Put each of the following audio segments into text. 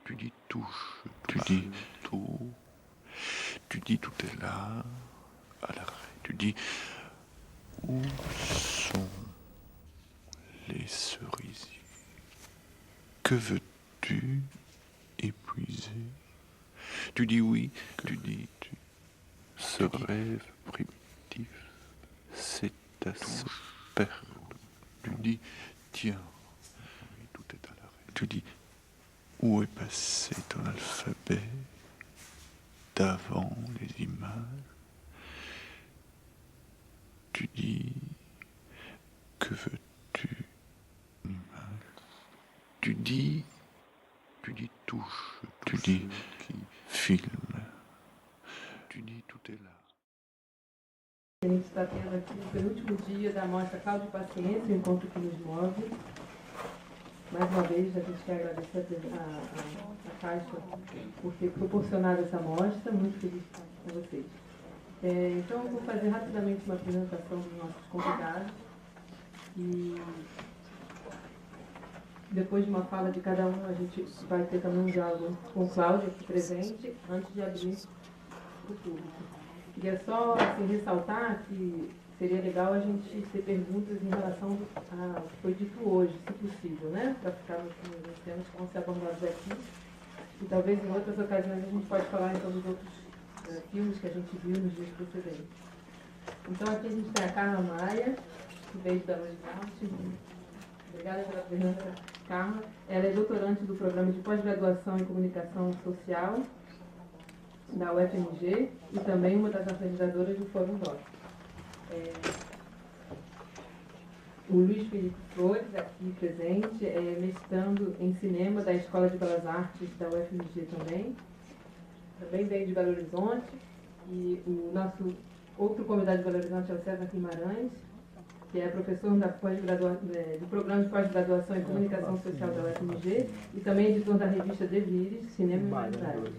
Tu dis touche, tu dis tout. Tu dis tout est là, à l'arrêt. Tu dis où sont les cerisiers? Que veux-tu épuiser? Tu dis oui, tu dis tu. Ce rêve primitif, c'est à se perdre. Tu dis tiens, tout est à l'arrêt. Tu dis où est passé ton alphabet d'avant les images? Tu dis que veux-tu? Tu dis touche, tu dis qui filme, tu dis tout est là. A gente está tendo aqui o penúltimo dia da mostra Cláudio Paciência, o encontro que nos move. Mais uma vez, a gente quer agradecer a Caixa por ter proporcionado essa mostra. Muito feliz de estar com vocês. Então, eu vou fazer rapidamente uma apresentação dos nossos convidados. E depois de uma fala de cada um, a gente vai ter também um diálogo com o Cláudio aqui presente, antes de abrir para o público. Queria só ressaltar que seria legal a gente ter perguntas em relação ao que foi dito hoje, se possível, né? Para ficarmos nos temas que vão ser abordados aqui. E talvez em outras ocasiões a gente pode falar então dos outros filmes que a gente viu nos dias precedentes. Então aqui a gente tem a Carla Maia, que veio da Luz Norte. Obrigada pela presença, Carla. Ela é doutorante do programa de pós-graduação em comunicação social da UFMG e também uma das organizadoras do Fórum DOC. O Luiz Felipe Flores, aqui presente, é mestrando em cinema da Escola de Belas Artes da UFMG também. Também veio de Belo Horizonte. E o nosso outro convidado de Belo Horizonte é o César Guimarães, que é professor do programa de pós-graduação em comunicação social da UFMG e também editor da revista Devires, Cinema e Humanidade.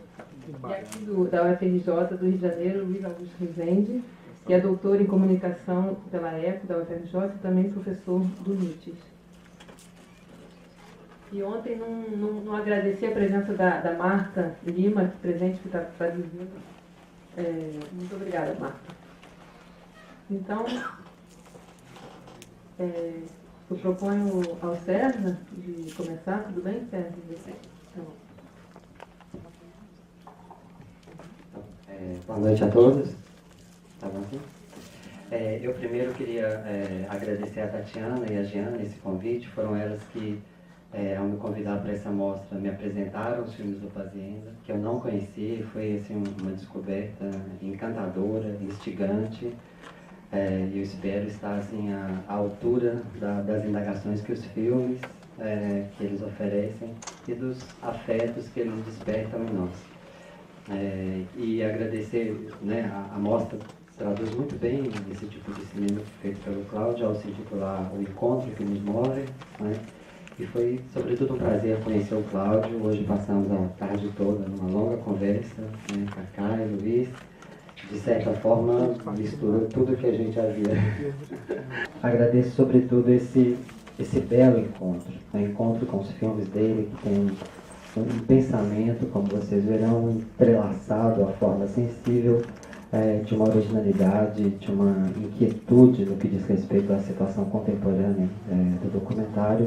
E aqui da UFRJ do Rio de Janeiro, Luiz Augusto Rezende, que é doutor em comunicação pela ECO da UFRJ e também professor do NUTES. E ontem não agradeci a presença da Marta Lima, aqui presente, que está traduzindo. Muito obrigada, Marta. Então, eu proponho ao César de começar. Tudo bem, César? Então. Boa noite a todos. Tá bom aqui? Eu primeiro queria agradecer a Tatiana e a Giana esse convite. Foram elas que, ao me convidar para essa mostra, me apresentaram os filmes do Pazienza, que eu não conhecia, e foi assim, uma descoberta encantadora, instigante. Eu espero estar assim, à altura das indagações que os filmes que eles oferecem e dos afetos que eles despertam em nós. E agradecer, né, a mostra traduz muito bem esse tipo de cinema feito pelo Cláudio ao se intitular O Encontro que nos move, né? E foi sobretudo um prazer conhecer o Cláudio. Hoje passamos a tarde toda numa longa conversa, né, Cacá e Luiz. De certa forma misturou tudo que a gente havia. Agradeço sobretudo esse belo encontro, um encontro com os filmes dele que tem um pensamento, como vocês verão, entrelaçado à forma sensível, de uma originalidade, de uma inquietude no que diz respeito à situação contemporânea do documentário,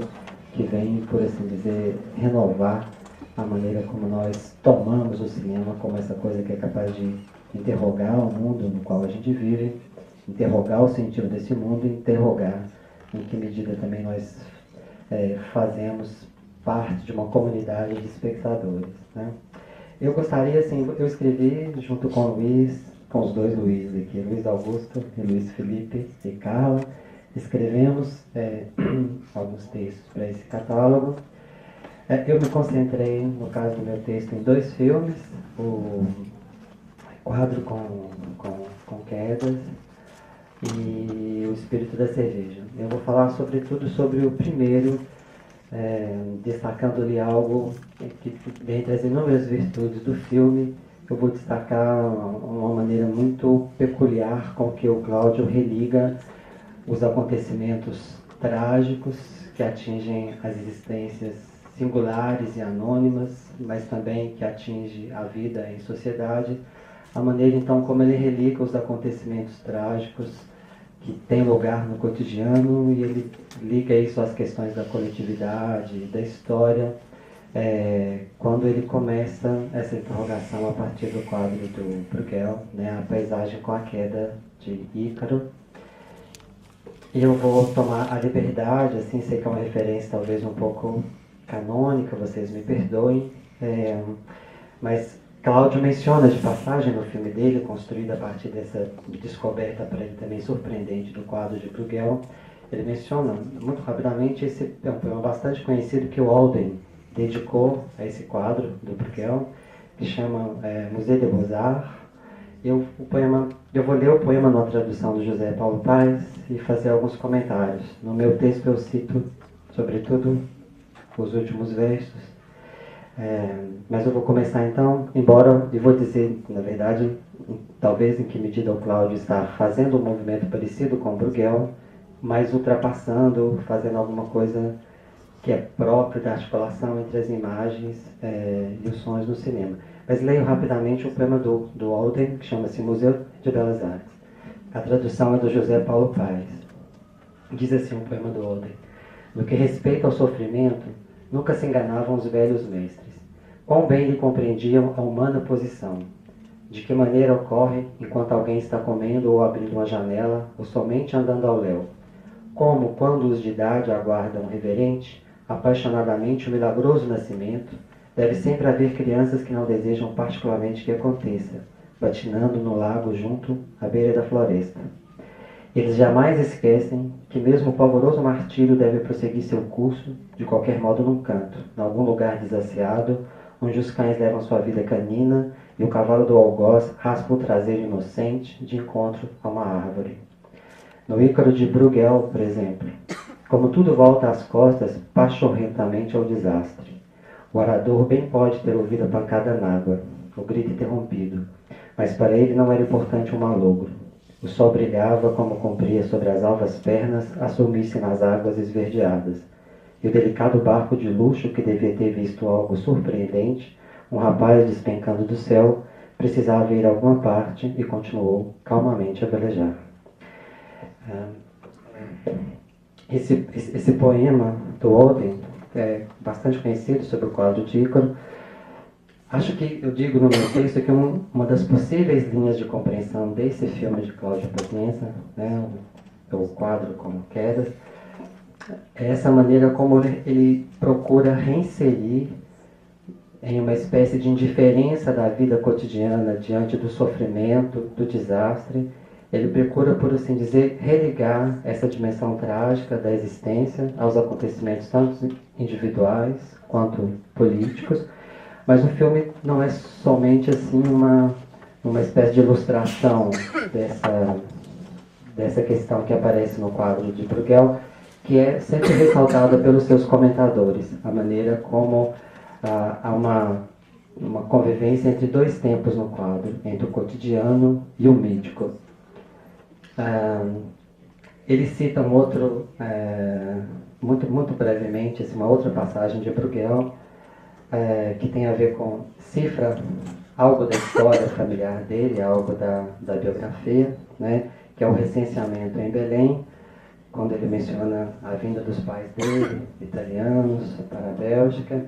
que vem, por assim dizer, renovar a maneira como nós tomamos o cinema como essa coisa que é capaz de interrogar o mundo no qual a gente vive, interrogar o sentido desse mundo e interrogar em que medida também nós fazemos parte de uma comunidade de espectadores, né? Eu gostaria, assim, eu escrevi junto com o Luiz, com os dois Luiz aqui, Luiz Augusto e Luiz Felipe e Carla, escrevemos alguns textos para esse catálogo. Eu me concentrei, no caso do meu texto, em dois filmes, o Quadro com Quedas e O Espírito da Cerveja. Eu vou falar sobretudo sobre o primeiro, destacando-lhe algo que, dentre as inúmeras virtudes do filme, eu vou destacar uma maneira muito peculiar com que o Cláudio religa os acontecimentos trágicos que atingem as existências singulares e anônimas, mas também que atinge a vida em sociedade, a maneira então como ele religa os acontecimentos trágicos que têm lugar no cotidiano e ele liga isso às questões da coletividade, da história, quando ele começa essa interrogação a partir do quadro do Bruegel, né, a paisagem com a queda de Ícaro. E eu vou tomar a liberdade, assim, sei que é uma referência talvez um pouco canônica, vocês me perdoem, mas Cláudio menciona de passagem no filme dele, construído a partir dessa descoberta para ele também surpreendente do quadro de Bruegel, ele menciona muito rapidamente, esse é um poema bastante conhecido que o Alden dedicou a esse quadro do Bruegel, que chama Musée des Beaux-Arts. Eu vou ler o poema numa tradução do José Paulo Paes e fazer alguns comentários. No meu texto eu cito, sobretudo, os últimos versos. Mas eu vou começar então, embora, e vou dizer, na verdade, talvez em que medida o Cláudio está fazendo um movimento parecido com o Bruegel, mas ultrapassando, fazendo alguma coisa que é próprio da articulação entre as imagens e os sons no cinema. Mas leio rapidamente o poema do Alden, que chama-se Museu de Belas Artes. A tradução é do José Paulo Paes. Diz assim o poema do Alden: no que respeita ao sofrimento, nunca se enganavam os velhos mestres. Quão bem lhe compreendiam a humana posição. De que maneira ocorre enquanto alguém está comendo ou abrindo uma janela, ou somente andando ao léu. Como, quando os de idade aguardam reverente, apaixonadamente o milagroso nascimento, deve sempre haver crianças que não desejam particularmente que aconteça, patinando no lago junto à beira da floresta. Eles jamais esquecem que mesmo o pavoroso martírio deve prosseguir seu curso, de qualquer modo num canto, em algum lugar desaceado, onde os cães levam sua vida canina e o cavalo do algoz raspa o traseiro inocente de encontro a uma árvore. No Ícaro de Bruegel, por exemplo, como tudo volta às costas pachorrentamente ao desastre. O orador bem pode ter ouvido a pancada n'água, o grito interrompido, mas para ele não era importante o malogro. O sol brilhava como cumpria sobre as alvas pernas a sumir-se nas águas esverdeadas, e o delicado barco de luxo que devia ter visto algo surpreendente, um rapaz despencando do céu, precisava ir a alguma parte e continuou calmamente a velejar. Esse poema do Alden é bastante conhecido sobre o quadro de Ícaro. Acho que eu digo no meu texto que uma das possíveis linhas de compreensão desse filme de Cláudio Paciência, né, o quadro como Quedas, é essa maneira como ele procura reinserir em uma espécie de indiferença da vida cotidiana diante do sofrimento, do desastre. Ele procura, por assim dizer, religar essa dimensão trágica da existência aos acontecimentos tanto individuais quanto políticos, mas o filme não é somente assim uma espécie de ilustração dessa questão que aparece no quadro de Bruegel, que é sempre ressaltada pelos seus comentadores, a maneira como há uma convivência entre dois tempos no quadro, entre o cotidiano e o mítico. Ele cita um outro, muito brevemente, assim, uma outra passagem de Bruegel, que tem a ver com, cifra algo da história familiar dele, algo da biografia, né, que é o recenseamento em Belém, quando ele menciona a vinda dos pais dele, italianos, para a Bélgica.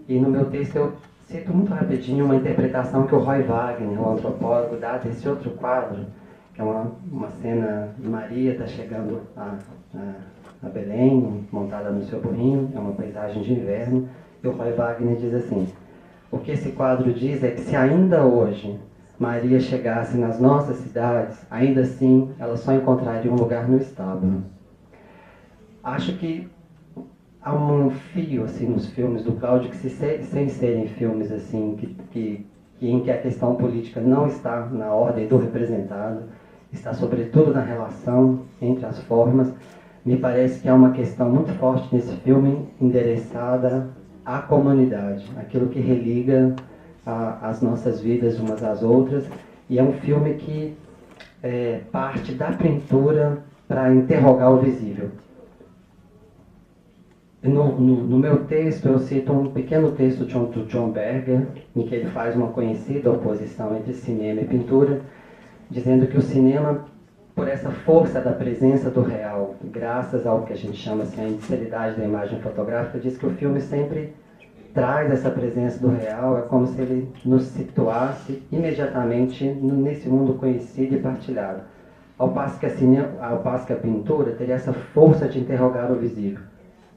E no meu texto eu cito muito rapidinho uma interpretação que o Roy Wagner, o antropólogo, dá desse outro quadro, que é uma cena de Maria está chegando a Belém, montada no seu burrinho, é uma paisagem de inverno, e o Roy Wagner diz assim: o que esse quadro diz é que se ainda hoje Maria chegasse nas nossas cidades, ainda assim ela só encontraria um lugar no estábulo. Acho que há um fio assim nos filmes do Cláudio que, sem serem filmes assim em que a questão política não está na ordem do representado, está sobretudo na relação entre as formas. Me parece que há uma questão muito forte nesse filme endereçada à comunidade, aquilo que religa as nossas vidas umas às outras, e é um filme que parte da pintura para interrogar o visível. No meu texto, eu cito um pequeno texto do John Berger, em que ele faz uma conhecida oposição entre cinema e pintura, dizendo que o cinema, por essa força da presença do real, graças ao que a gente chama assim, a inicialidade da imagem fotográfica, diz que o filme sempre traz essa presença do real, é como se ele nos situasse imediatamente nesse mundo conhecido e partilhado. Ao passo que a pintura teria essa força de interrogar o visível.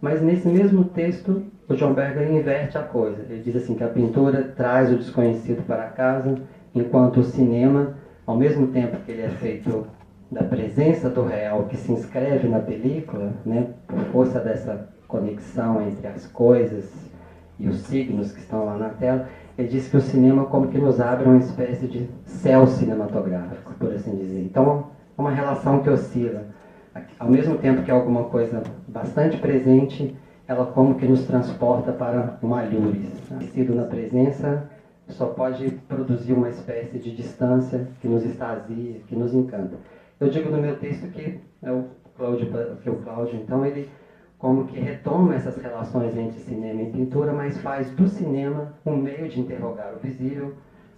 Mas nesse mesmo texto, o John Berger inverte a coisa. Ele diz assim que a pintura traz o desconhecido para casa, enquanto o cinema, ao mesmo tempo que ele é feito da presença do real que se inscreve na película, né, por força dessa conexão entre as coisas e os signos que estão lá na tela, ele diz que o cinema como que nos abre uma espécie de céu cinematográfico, por assim dizer. Então, é uma relação que oscila. Ao mesmo tempo que é alguma coisa bastante presente, ela como que nos transporta para um alhures. Sido na presença, só pode produzir uma espécie de distância que nos extasia, que nos encanta. Eu digo no meu texto que o Cláudio, então, ele como que retoma essas relações entre cinema e pintura, mas faz do cinema um meio de interrogar o visível,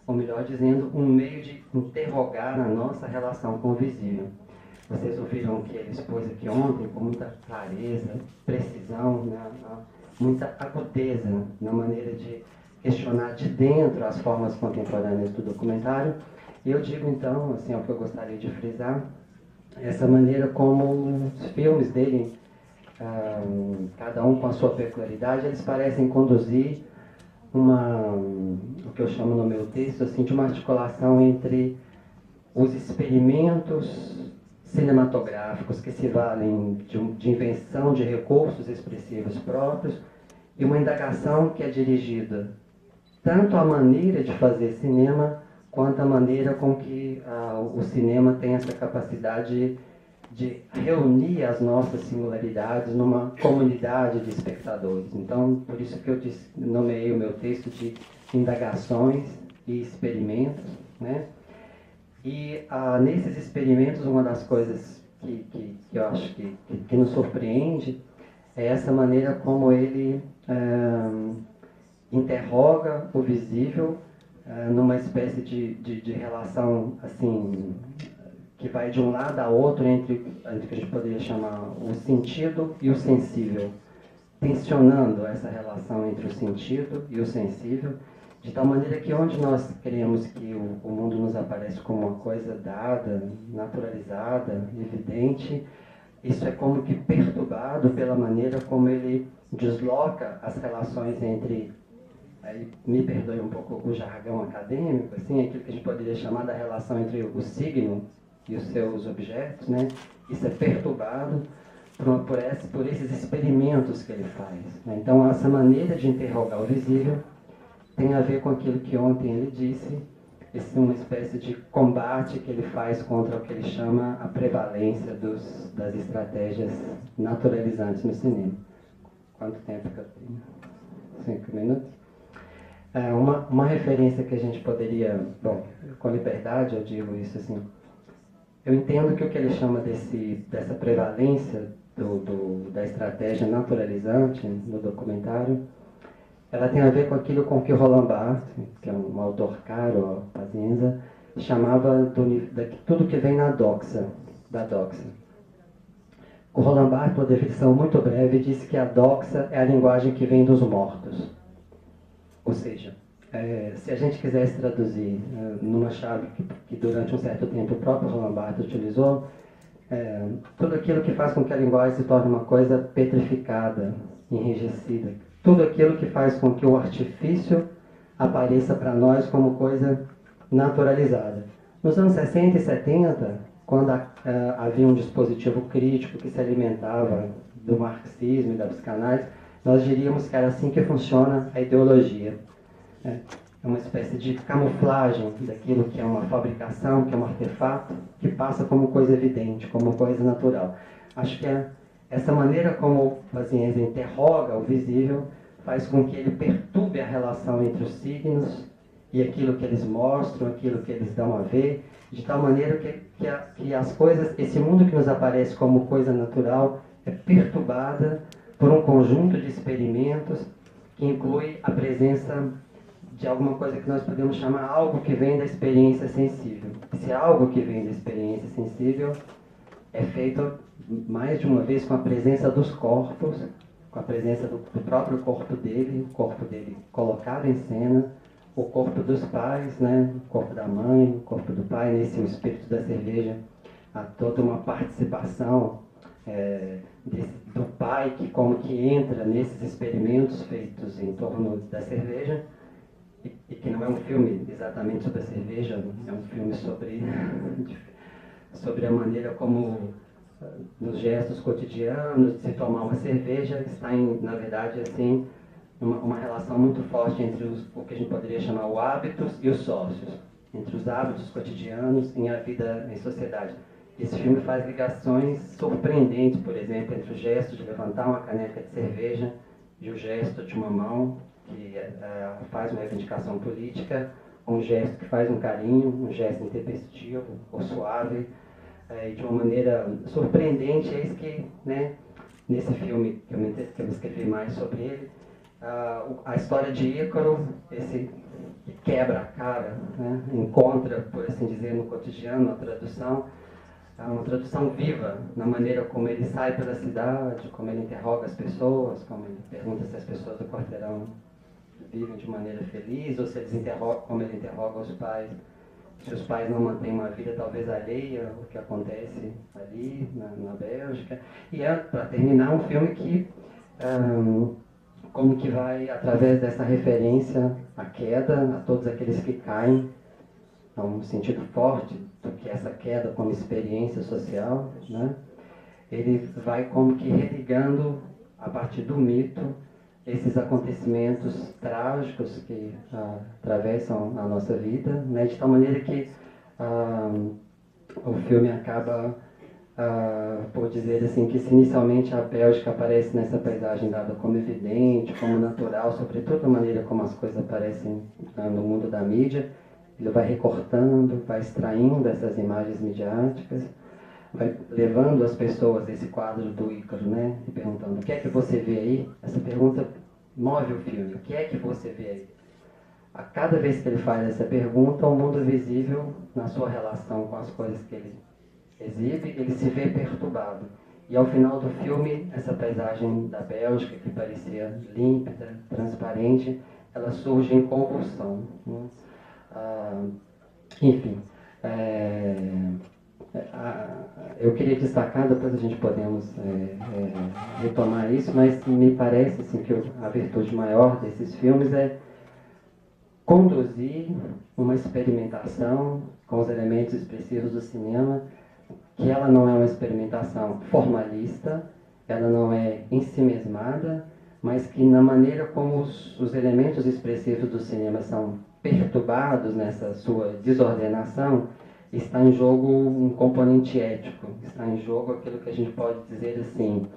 ou melhor dizendo, um meio de interrogar a nossa relação com o visível. Vocês ouviram o que ele expôs aqui ontem com muita clareza, precisão, né? Muita agudeza na maneira de questionar de dentro as formas contemporâneas do documentário. E eu digo então, assim, é o que eu gostaria de frisar, essa maneira como os filmes dele, cada um com a sua peculiaridade, eles parecem conduzir o que eu chamo no meu texto assim, de uma articulação entre os experimentos cinematográficos que se valem de invenção de recursos expressivos próprios e uma indagação que é dirigida tanto à maneira de fazer cinema quanto à maneira com que o cinema tem essa capacidade de reunir as nossas singularidades numa comunidade de espectadores. Então, por isso que eu nomeei o meu texto de indagações e experimentos, né? E nesses experimentos, uma das coisas que eu acho que nos surpreende é essa maneira como ele interroga o visível numa espécie de relação assim, que vai de um lado a outro entre o que a gente poderia chamar o sentido e o sensível, tensionando essa relação entre o sentido e o sensível, de tal maneira que onde nós queremos que o mundo nos aparece como uma coisa dada, naturalizada, evidente, isso é como que perturbado pela maneira como ele desloca as relações entre, aí me perdoe um pouco o jargão acadêmico, assim, aquilo que a gente poderia chamar da relação entre o signo e os seus objetos, né? Isso é perturbado por esses experimentos que ele faz, né? Então, essa maneira de interrogar o visível tem a ver com aquilo que ontem ele disse, uma espécie de combate que ele faz contra o que ele chama a prevalência das estratégias naturalizantes no cinema. Quanto tempo que eu tenho? 5 minutos? Uma referência que a gente poderia, bom, com liberdade eu digo isso assim, eu entendo que o que ele chama dessa prevalência da estratégia naturalizante no documentário, ela tem a ver com aquilo com que o Roland Barthes, que é um autor caro ao Pazienza, chamava de tudo que vem da doxa. O Roland Barthes, uma definição muito breve, disse que a doxa é a linguagem que vem dos mortos. Ou seja, se a gente quisesse traduzir numa chave que durante um certo tempo o próprio Roland Barthes utilizou, tudo aquilo que faz com que a linguagem se torne uma coisa petrificada, enrijecida, tudo aquilo que faz com que o artifício apareça para nós como coisa naturalizada. Nos anos 60 e 70, quando havia um dispositivo crítico que se alimentava do marxismo e da psicanálise, nós diríamos que era assim que funciona a ideologia. É uma espécie de camuflagem daquilo que é uma fabricação, que é um artefato, que passa como coisa evidente, como coisa natural. Acho que essa maneira como Pazienza interroga o visível faz com que ele perturbe a relação entre os signos e aquilo que eles mostram, aquilo que eles dão a ver, de tal maneira que as coisas, esse mundo que nos aparece como coisa natural, é perturbada por um conjunto de experimentos que inclui a presença de alguma coisa que nós podemos chamar algo que vem da experiência sensível. Esse algo que vem da experiência sensível é feito mais de uma vez com a presença dos corpos, com a presença do próprio corpo dele, o corpo dele colocado em cena, o corpo dos pais, né? O corpo da mãe, o corpo do pai, nesse o espírito da cerveja. Há toda uma participação do pai que como que entra nesses experimentos feitos em torno da cerveja, e que não é um filme exatamente sobre a cerveja, é um filme sobre a maneira como nos gestos cotidianos de se tomar uma cerveja está na verdade assim uma relação muito forte entre o que a gente poderia chamar o hábitos e os sócios, entre os hábitos cotidianos e a vida em sociedade. Esse filme faz ligações surpreendentes, por exemplo, entre o gesto de levantar uma caneca de cerveja e o gesto de uma mão que faz uma reivindicação política, um gesto que faz um carinho, um gesto intempestivo ou suave, e de uma maneira surpreendente. Eis que, né, nesse filme que eu escrevi mais sobre ele, a história de Ícaro, esse que quebra a cara, né, encontra, por assim dizer, no cotidiano, a tradução, uma tradução viva na maneira como ele sai pela cidade, como ele interroga as pessoas, como ele pergunta se as pessoas do quarteirão vivem de maneira feliz, ou se eles interrogam, como ele interroga os pais, se os pais não mantêm uma vida talvez alheia ao que acontece ali na Bélgica. E para terminar, um filme que como que vai, através dessa referência à queda, a todos aqueles que caem, há um sentido forte do que essa queda como experiência social, né? Ele vai como que religando, a partir do mito, esses acontecimentos trágicos que atravessam a nossa vida, né? De tal maneira que o filme acaba por dizer assim que se inicialmente a Bélgica aparece nessa paisagem dada como evidente, como natural, sobretudo a maneira como as coisas aparecem no mundo da mídia, ele vai recortando, vai extraindo essas imagens midiáticas, vai levando as pessoas a esse quadro do Ícaro, né? E perguntando: o que é que você vê aí? Essa pergunta move o filme. O que é que você vê aí? A cada vez que ele faz essa pergunta, o mundo visível, na sua relação com as coisas que ele exibe, ele se vê perturbado. E ao final do filme, essa paisagem da Bélgica, que parecia límpida, transparente, ela surge em convulsão, né? Enfim, eu queria destacar, depois a gente podemos retomar isso, mas me parece assim, que a virtude maior desses filmes é conduzir uma experimentação com os elementos expressivos do cinema, que ela não é uma experimentação formalista, ela não é ensimesmada, mas que na maneira como os elementos expressivos do cinema são perturbados nessa sua desordenação, está em jogo um componente ético, está em jogo aquilo que a gente pode dizer assim,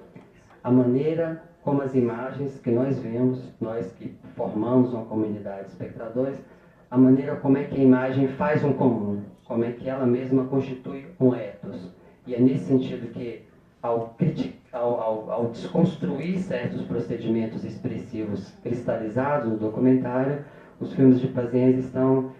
a maneira como as imagens que nós vemos, nós que formamos uma comunidade de espectadores, a maneira como é que a imagem faz um comum, como é que ela mesma constitui um ethos. E é nesse sentido que, ao desconstruir certos procedimentos expressivos cristalizados no documentário, os filmes de Pazienza estão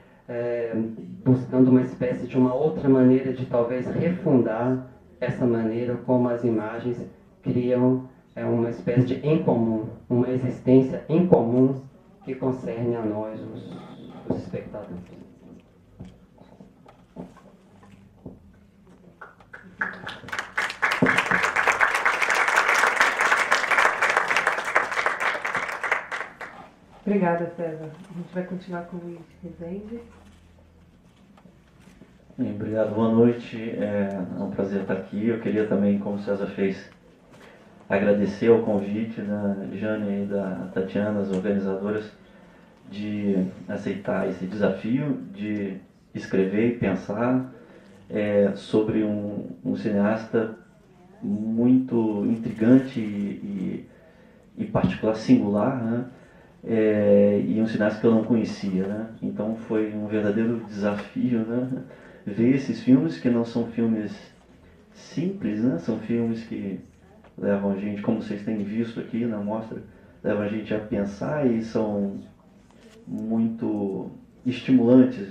buscando uma espécie de uma outra maneira de talvez refundar essa maneira como as imagens criam uma espécie de em comum, uma existência em comum que concerne a nós, os espectadores. Obrigada, César. A gente vai continuar com o Luiz Rezende. Obrigado, boa noite. É um prazer estar aqui. Eu queria também, como o César fez, agradecer o convite da Jane e da Tatiana, as organizadoras, de aceitar esse desafio de escrever e pensar sobre um cineasta muito intrigante e particular, singular, né? E um cineasta que eu não conhecia, né? Então foi um verdadeiro desafio, né? Ver esses filmes que não são filmes simples, né? São filmes que levam a gente, como vocês têm visto aqui na mostra, levam a gente a pensar e são muito estimulantes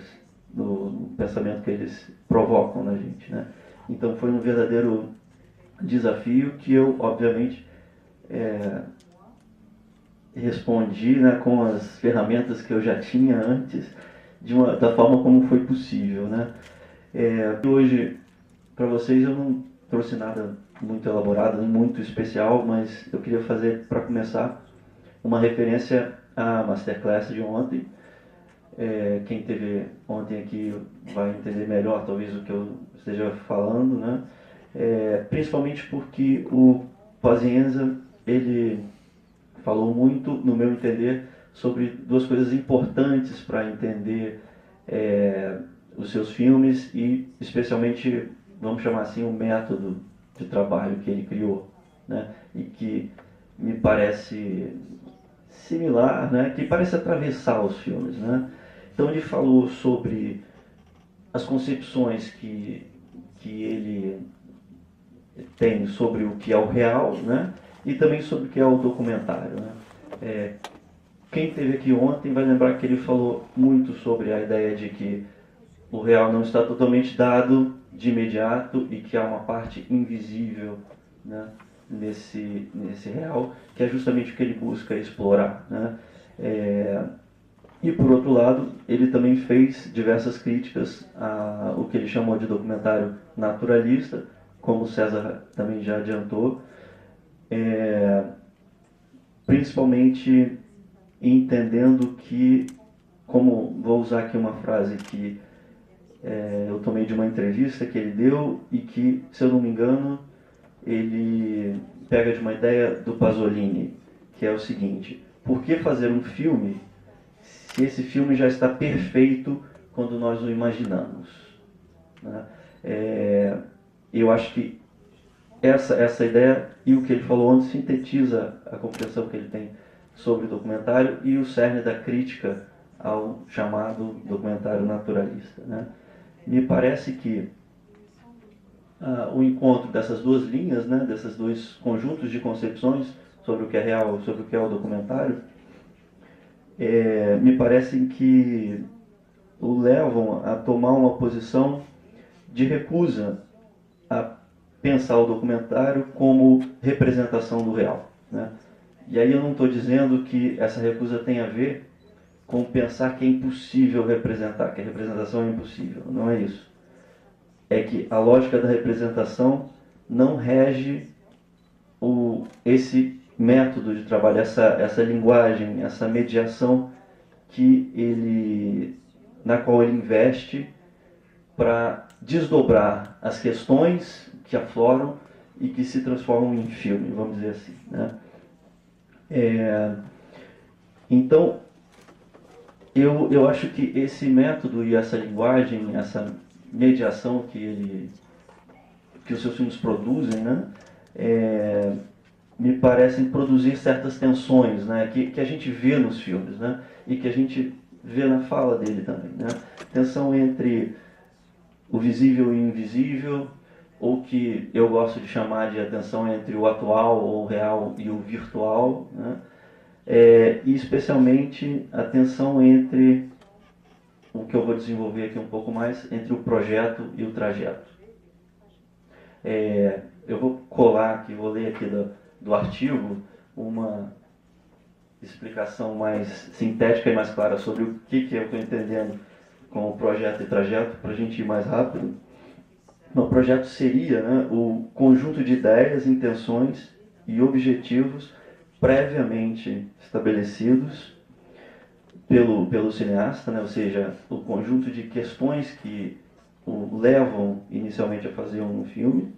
no pensamento que eles provocam na gente, né? Então foi um verdadeiro desafio que eu, obviamente, respondi, né, com as ferramentas que eu já tinha antes, da forma como foi possível, né? Hoje, para vocês, eu não trouxe nada muito elaborado, muito especial, mas eu queria fazer, para começar, uma referência à Masterclass de ontem. Quem teve ontem aqui vai entender melhor, talvez, o que eu esteja falando, né? Principalmente porque o Pazienza, ele falou muito, no meu entender, sobre duas coisas importantes para entender os seus filmes e, especialmente, vamos chamar assim, o método de trabalho que ele criou, né? E que me parece similar, né? Que parece atravessar os filmes, né? Então ele falou sobre as concepções que ele tem sobre o que é o real, né? E também sobre o que é o documentário, né? Quem esteve aqui ontem vai lembrar que ele falou muito sobre a ideia de que o real não está totalmente dado de imediato e que há uma parte invisível, né, nesse real, que é justamente o que ele busca explorar, né? E por outro lado, ele também fez diversas críticas ao que ele chamou de documentário naturalista, como o César também já adiantou, principalmente entendendo que, como vou usar aqui uma frase que eu tomei de uma entrevista que ele deu e que, se eu não me engano, ele pega de uma ideia do Pasolini, que é o seguinte: por que fazer um filme se esse filme já está perfeito quando nós o imaginamos, né? Eu acho que essa ideia e o que ele falou ontem sintetiza a compreensão que ele tem sobre o documentário e o cerne da crítica ao chamado documentário naturalista, né? Me parece que o encontro dessas duas linhas, né, desses dois conjuntos de concepções sobre o que é real, sobre o que é o documentário, me parecem que o levam a tomar uma posição de recusa a pensar o documentário como representação do real, né? E aí eu não estou dizendo que essa recusa tem a ver com pensar que é impossível representar, que a representação é impossível. Não é isso. É que a lógica da representação não rege esse método de trabalho, essa linguagem, essa mediação na qual ele investe para desdobrar as questões que afloram e que se transformam em filme, vamos dizer assim, né? Então, eu acho que esse método e essa linguagem, essa mediação que os seus filmes produzem, né, me parecem produzir certas tensões, né, que a gente vê nos filmes, né, e que a gente vê na fala dele também, né? Tensão entre o visível e o invisível, ou que eu gosto de chamar de a tensão entre o atual ou o real e o virtual, né? E especialmente a tensão entre o que eu vou desenvolver aqui um pouco mais, entre o projeto e o trajeto. Eu vou colar aqui, vou ler aqui do artigo uma explicação mais sintética e mais clara sobre o que eu estou entendendo com o projeto e trajeto, para a gente ir mais rápido. O projeto seria, né, o conjunto de ideias, intenções e objetivos previamente estabelecidos pelo cineasta, né, ou seja, o conjunto de questões que o levam inicialmente a fazer um filme,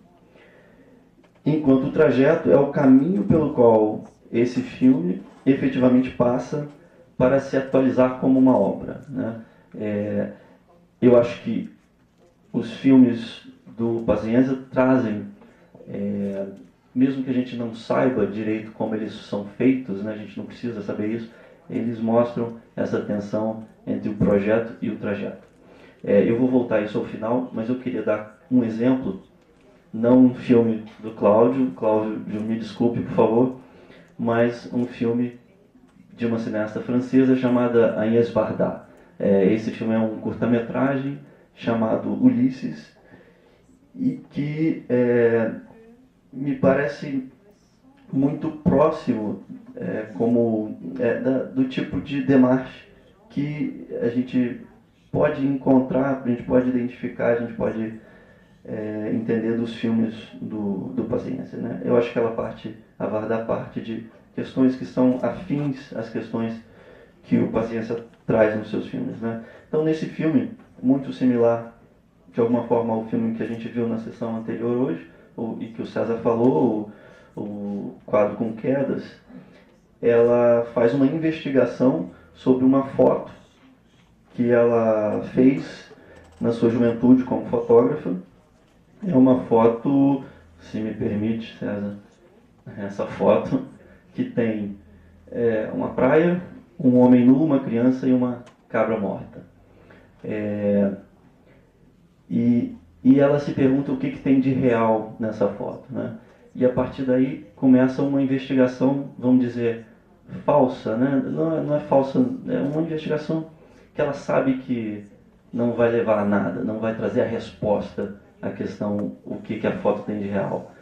enquanto o trajeto é o caminho pelo qual esse filme efetivamente passa para se atualizar como uma obra, né? Eu acho que os filmes do Pazienza trazem, mesmo que a gente não saiba direito como eles são feitos, né, a gente não precisa saber isso, eles mostram essa tensão entre o projeto e o trajeto. Eu vou voltar a isso ao final, mas eu queria dar um exemplo não um filme do Cláudio, me desculpe, por favor, mas um filme de uma cineasta francesa chamada Agnès Varda. Esse filme é um curta-metragem chamado Ulisses, e que me parece muito próximo do tipo de demarche que a gente pode encontrar, a gente pode identificar, a gente pode entender dos filmes do Paciência, né? Eu acho que a Varda parte de questões que são afins às questões que o Paciência traz nos seus filmes, né? Então, nesse filme, muito similar de alguma forma ao filme que a gente viu na sessão anterior hoje, e que o César falou, o Quadro com Quedas, ela faz uma investigação sobre uma foto que ela fez na sua juventude como fotógrafa. É uma foto, se me permite, César, essa foto que tem uma praia, um homem nu, uma criança e uma cabra morta. E ela se pergunta o que tem de real nessa foto, né? E a partir daí começa uma investigação, vamos dizer, falsa, né? Não é falsa, é uma investigação que ela sabe que não vai levar a nada, não vai trazer a resposta à questão o que a foto tem de real,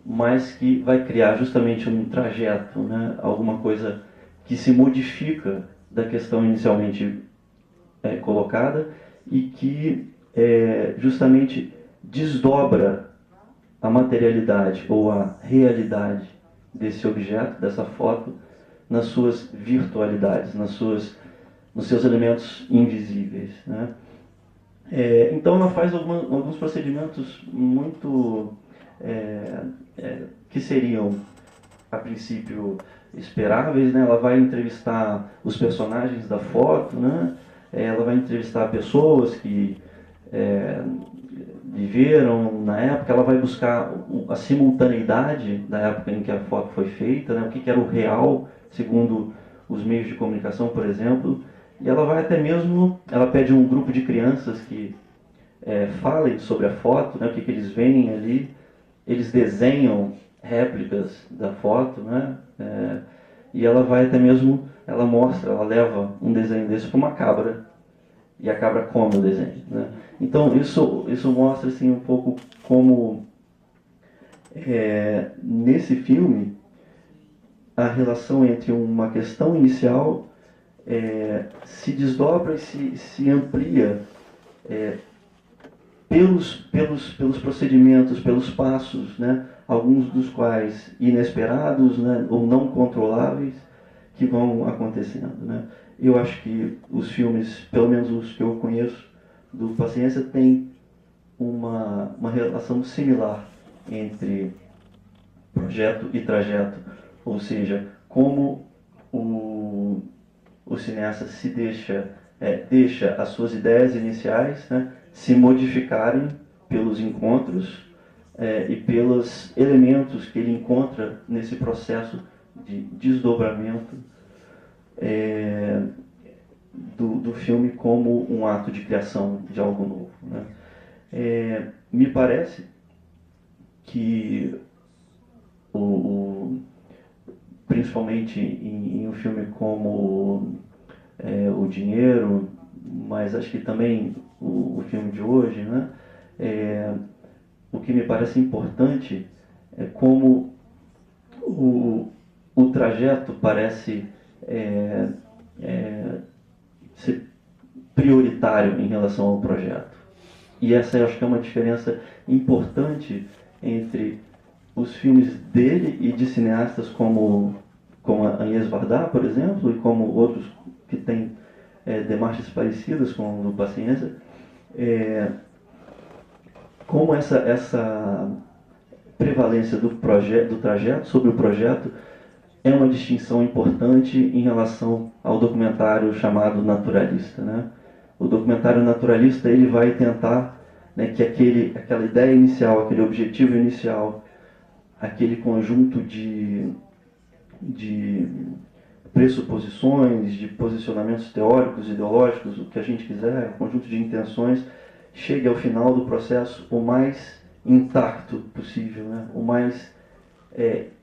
mas que vai criar justamente um trajeto, né? Alguma coisa que se modifica da questão inicialmente colocada e que justamente desdobra a materialidade ou a realidade desse objeto, dessa foto, nas suas virtualidades, nos seus elementos invisíveis, né? Então ela faz alguns procedimentos muito que seriam, a princípio, esperáveis, né? Ela vai entrevistar os personagens da foto, né? Ela vai entrevistar pessoas que viveram na época, ela vai buscar a simultaneidade da época em que a foto foi feita, né? O que era o real, segundo os meios de comunicação, por exemplo. E ela vai até mesmo, ela pede um grupo de crianças que falem sobre a foto, né? O que eles veem ali. Eles desenham réplicas da foto, né? E ela vai até mesmo, ela leva um desenho desse para uma cabra, e a cabra come o desenho, né? Então isso mostra assim um pouco como nesse filme a relação entre uma questão inicial se desdobra e se amplia pelos procedimentos, pelos passos, né? Alguns dos quais inesperados, né? Ou não controláveis, que vão acontecendo, né? Eu acho que os filmes, pelo menos os que eu conheço do Paciência, têm uma relação similar entre projeto e trajeto, ou seja, como o cineasta se deixa as suas ideias iniciais, né, se modificarem pelos encontros e pelos elementos que ele encontra nesse processo de desdobramento do filme como um ato de criação de algo novo, né? Me parece que principalmente em um filme como O Dinheiro, mas acho que também o filme de hoje, né? O que me parece importante é como o trajeto parece ser prioritário em relação ao projeto. E essa eu acho que é uma diferença importante entre os filmes dele e de cineastas como a Agnès Varda, por exemplo, e como outros que têm demarches parecidas com o do Paciência, como essa prevalência do trajeto sobre o projeto é uma distinção importante em relação ao documentário chamado naturalista, né? O documentário naturalista, ele vai tentar, né, que aquela ideia inicial, aquele objetivo inicial, aquele conjunto de pressuposições, de posicionamentos teóricos, ideológicos, o que a gente quiser, um conjunto de intenções, chegue ao final do processo o mais intacto possível, né? O mais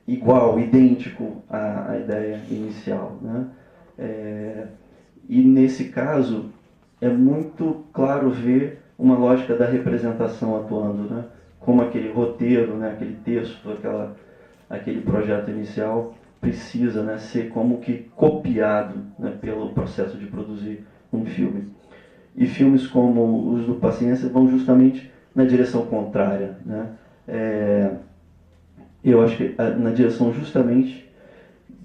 igual, idêntico à ideia inicial, né? E nesse caso é muito claro ver uma lógica da representação atuando, né? Como aquele roteiro, né? Aquele texto, aquele projeto inicial precisa, né, ser como que copiado, né, pelo processo de produzir um filme. E filmes como os do Paciência vão justamente na direção contrária, né? Eu acho que na direção justamente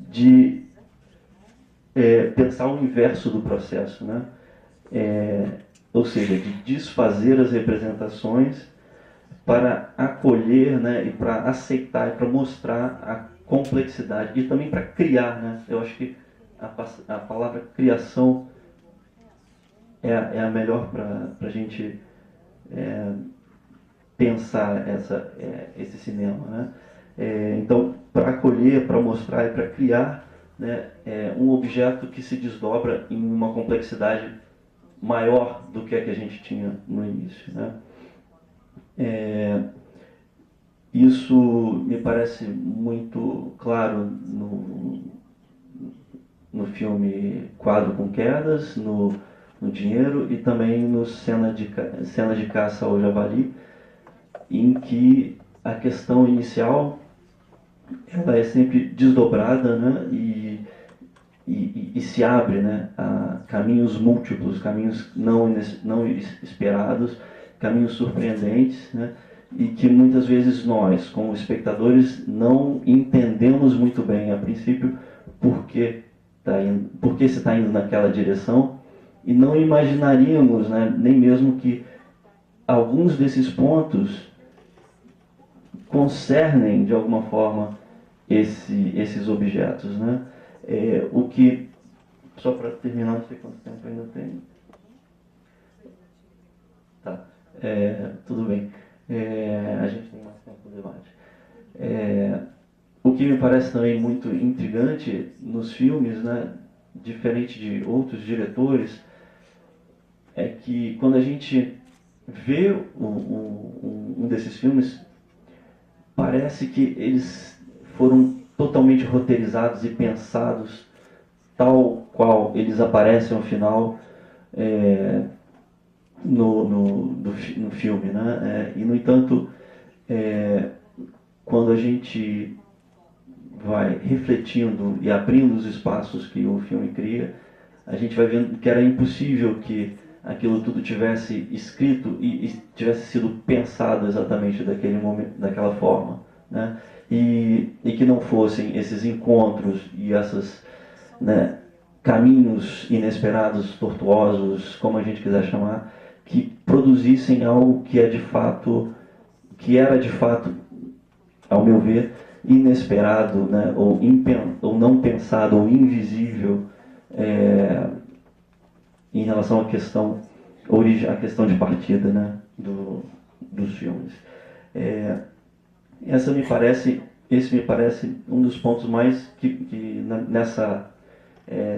de pensar o inverso do processo, né? Ou seja, de desfazer as representações para acolher, né, e para aceitar e para mostrar a complexidade e também para criar, né? Eu acho que a palavra criação é a melhor para a gente pensar esse cinema, né? Então, para acolher, para mostrar e para criar, né, um objeto que se desdobra em uma complexidade maior do que a que a gente tinha no início, né? Isso me parece muito claro no filme Quadro com Quedas, no Dinheiro e também no Cena de Caça ao Javali, em que a questão inicial ela é sempre desdobrada, né, e se abre, né, a caminhos múltiplos, caminhos não esperados, caminhos surpreendentes, né, e que muitas vezes nós, como espectadores, não entendemos muito bem a princípio por que se está indo naquela direção, e não imaginaríamos, né, nem mesmo que alguns desses pontos concernem de alguma forma esses objetos, né? O que, só para terminar, não sei quanto tempo ainda tem. Tá, tudo bem. A gente tem mais tempo no debate. O que me parece também muito intrigante nos filmes, né, diferente de outros diretores, é que quando a gente vê um desses filmes, parece que eles foram totalmente roteirizados e pensados tal qual eles aparecem ao final no filme, né? E no entanto, quando a gente vai refletindo e abrindo os espaços que o filme cria, a gente vai vendo que era impossível que aquilo tudo tivesse escrito e tivesse sido pensado exatamente daquele momento, daquela forma, né? E que não fossem esses encontros e esses, né, caminhos inesperados, tortuosos, como a gente quiser chamar, que produzissem algo que era de fato, ao meu ver, inesperado, né, ou não pensado, ou invisível, em relação à questão de partida, né, dos filmes. Esse me parece um dos pontos mais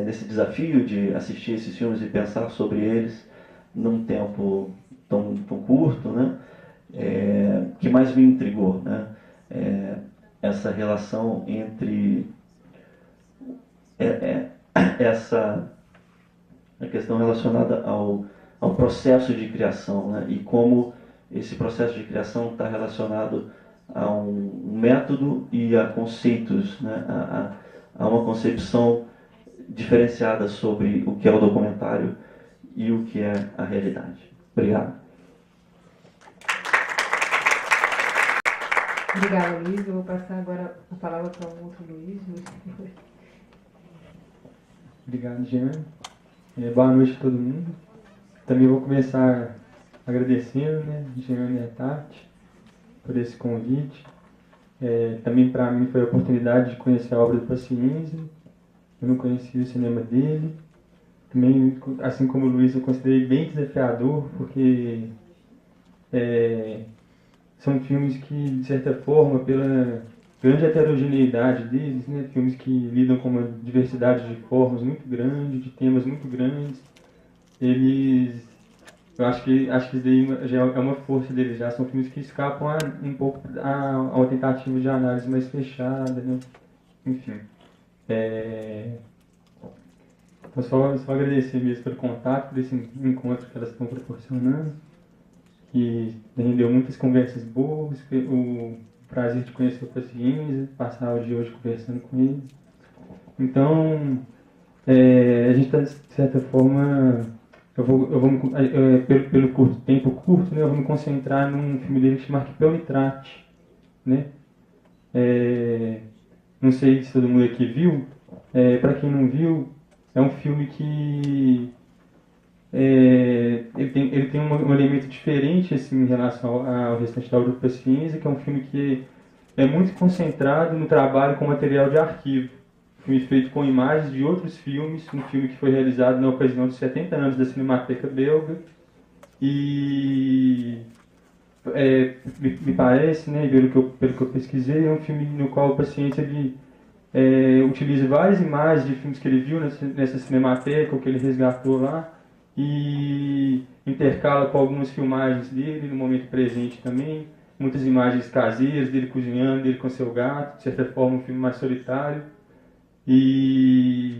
nesse desafio de assistir esses filmes e pensar sobre eles num tempo tão curto, né, que mais me intrigou, né, essa relação entre a questão relacionada ao processo de criação, né, e como esse processo de criação está relacionado a um método e a conceitos, né, a uma concepção diferenciada sobre o que é o documentário e o que é a realidade. Obrigado. Obrigada, Luiz. Eu vou passar agora a palavra para um outro Luiz. Obrigado, Jean. Boa noite a todo mundo. Também vou começar agradecendo, né, Jean e a Tati, por esse convite. Também para mim foi a oportunidade de conhecer a obra do Paciência. Eu não conhecia o cinema dele. Também, assim como o Luiz, eu considerei bem desafiador, porque são filmes que, de certa forma, pela grande heterogeneidade deles, né, filmes que lidam com uma diversidade de formas muito grande, de temas muito grandes, eles eu acho que isso daí já é uma força deles, já são filmes que escapam um pouco a uma tentativa de análise mais fechada, né? Enfim. Então, só agradecer mesmo pelo contato, por esse encontro que elas estão proporcionando, que rendeu muitas conversas boas, o prazer de conhecer o Paciência, passar o dia hoje conversando com ele. Então, a gente está, de certa forma, pelo tempo curto, né, eu vou me concentrar num filme dele que chama Arquipel Nitrate, né? Não sei se todo mundo aqui viu. Para quem não viu, é um filme que ele tem um elemento diferente assim, em relação ao restante da obra do Paciência, que é um filme que é muito concentrado no trabalho com material de arquivo. Filme feito com imagens de outros filmes, um filme que foi realizado na ocasião dos 70 anos da Cinemateca Belga. E me parece, né, pelo que eu pesquisei, é um filme no qual o Paciência ele utiliza várias imagens de filmes que ele viu nessa cinemateca, ou que ele resgatou lá, e intercala com algumas filmagens dele no momento presente também, muitas imagens caseiras dele cozinhando, dele com seu gato, de certa forma um filme mais solitário, e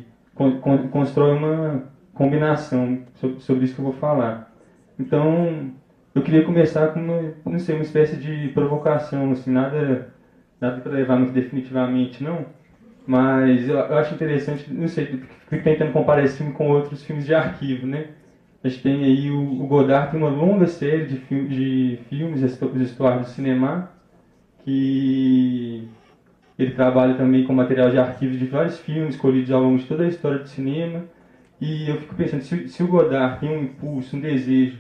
constrói uma combinação sobre isso que eu vou falar. Então, eu queria começar com não sei, uma espécie de provocação, assim, nada para levar muito definitivamente, não. Mas eu acho interessante, não sei, fico tentando comparar esse filme com outros filmes de arquivo, né? A gente tem aí o Godard, tem uma longa série de filmes, os Histórias do Cinema, que ele trabalha também com material de arquivo de vários filmes escolhidos ao longo de toda a história do cinema. E eu fico pensando, se o Godard tem um impulso, um desejo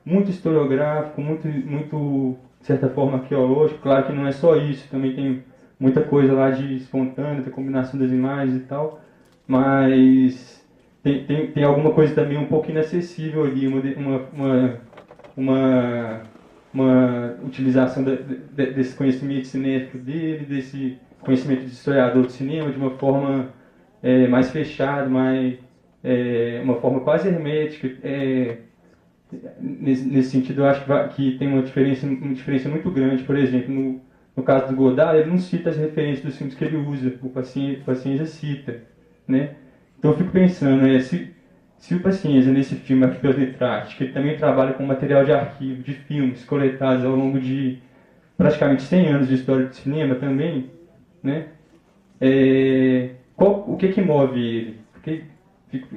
muito historiográfico, muito, de certa forma, arqueológico, claro que não é só isso, também tem muita coisa lá de espontânea, da combinação das imagens e tal, mas tem alguma coisa também um pouco inacessível ali, uma utilização desse conhecimento cinéfilo dele, desse conhecimento de historiador de cinema de uma forma mais fechada, uma forma quase hermética. Nesse sentido, eu acho que tem uma diferença muito grande. Por exemplo, no caso do Godard, ele não cita as referências dos filmes que ele usa, o Paciência cita, né? Então eu fico pensando, se o Paciência, nesse filme Arquipel Nitrate, que ele também trabalha com material de arquivo, de filmes coletados ao longo de praticamente 100 anos de história do cinema também, né? O que move ele?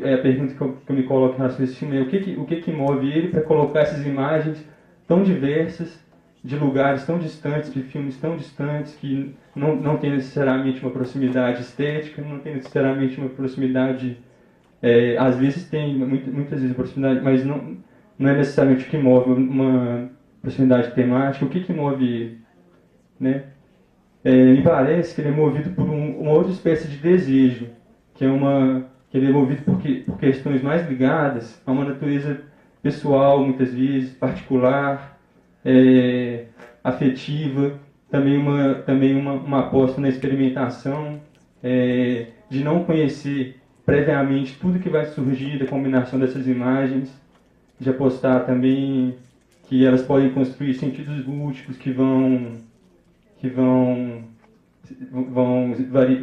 A pergunta que eu me coloco em relação a esse filme é o que move ele para colocar essas imagens tão diversas, de lugares tão distantes, de filmes tão distantes, que não tem necessariamente uma proximidade estética, não tem necessariamente uma proximidade, às vezes tem, muitas vezes proximidade, mas não é necessariamente o que move uma proximidade temática. O que move ele, né? Me parece que ele é movido por uma outra espécie de desejo, que ele é movido por questões mais ligadas a uma natureza pessoal, muitas vezes, particular, afetiva, também uma aposta na experimentação, de não conhecer previamente tudo que vai surgir da combinação dessas imagens, de apostar também que elas podem construir sentidos lúdicos que vão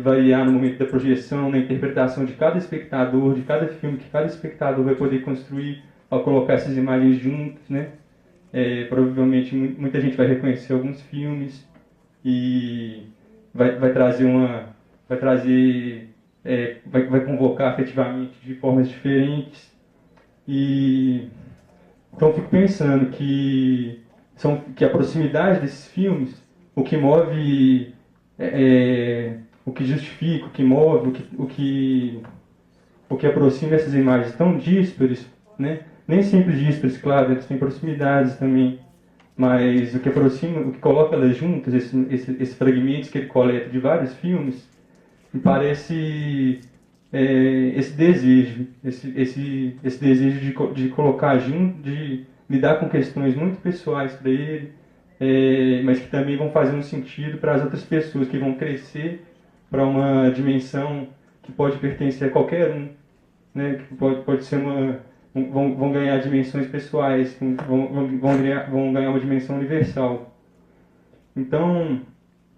variar no momento da projeção, na interpretação de cada espectador, de cada filme que cada espectador vai poder construir ao colocar essas imagens juntas, né? Provavelmente muita gente vai reconhecer alguns filmes e vai convocar afetivamente de formas diferentes. E então eu fico pensando que a proximidade desses filmes, o que move, o que justifica, o que move, o que aproxima essas imagens tão díspares, né? Nem sempre díspares, claro, eles têm proximidades também, mas o que aproxima, o que coloca elas juntas, esses fragmentos que ele coleta de vários filmes, me parece esse desejo, esse desejo de colocar junto, de lidar com questões muito pessoais para ele, mas que também vão fazer um sentido para as outras pessoas, que vão crescer para uma dimensão que pode pertencer a qualquer um, né? Que pode ser vão ganhar dimensões pessoais, vão ganhar uma dimensão universal. Então,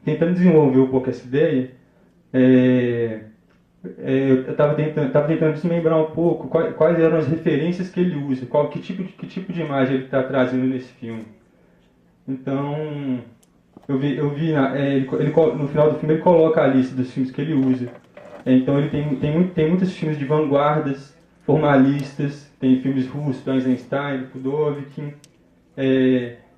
tentando desenvolver um pouco essa ideia, eu estava tentando desmembrar um pouco quais eram as referências que ele usa, que tipo de imagem ele está trazendo nesse filme. Então, eu vi no final do filme ele coloca a lista dos filmes que ele usa. Então ele tem muitos filmes de vanguardas, formalistas, tem filmes russos, do Eisenstein, do Kudovkin,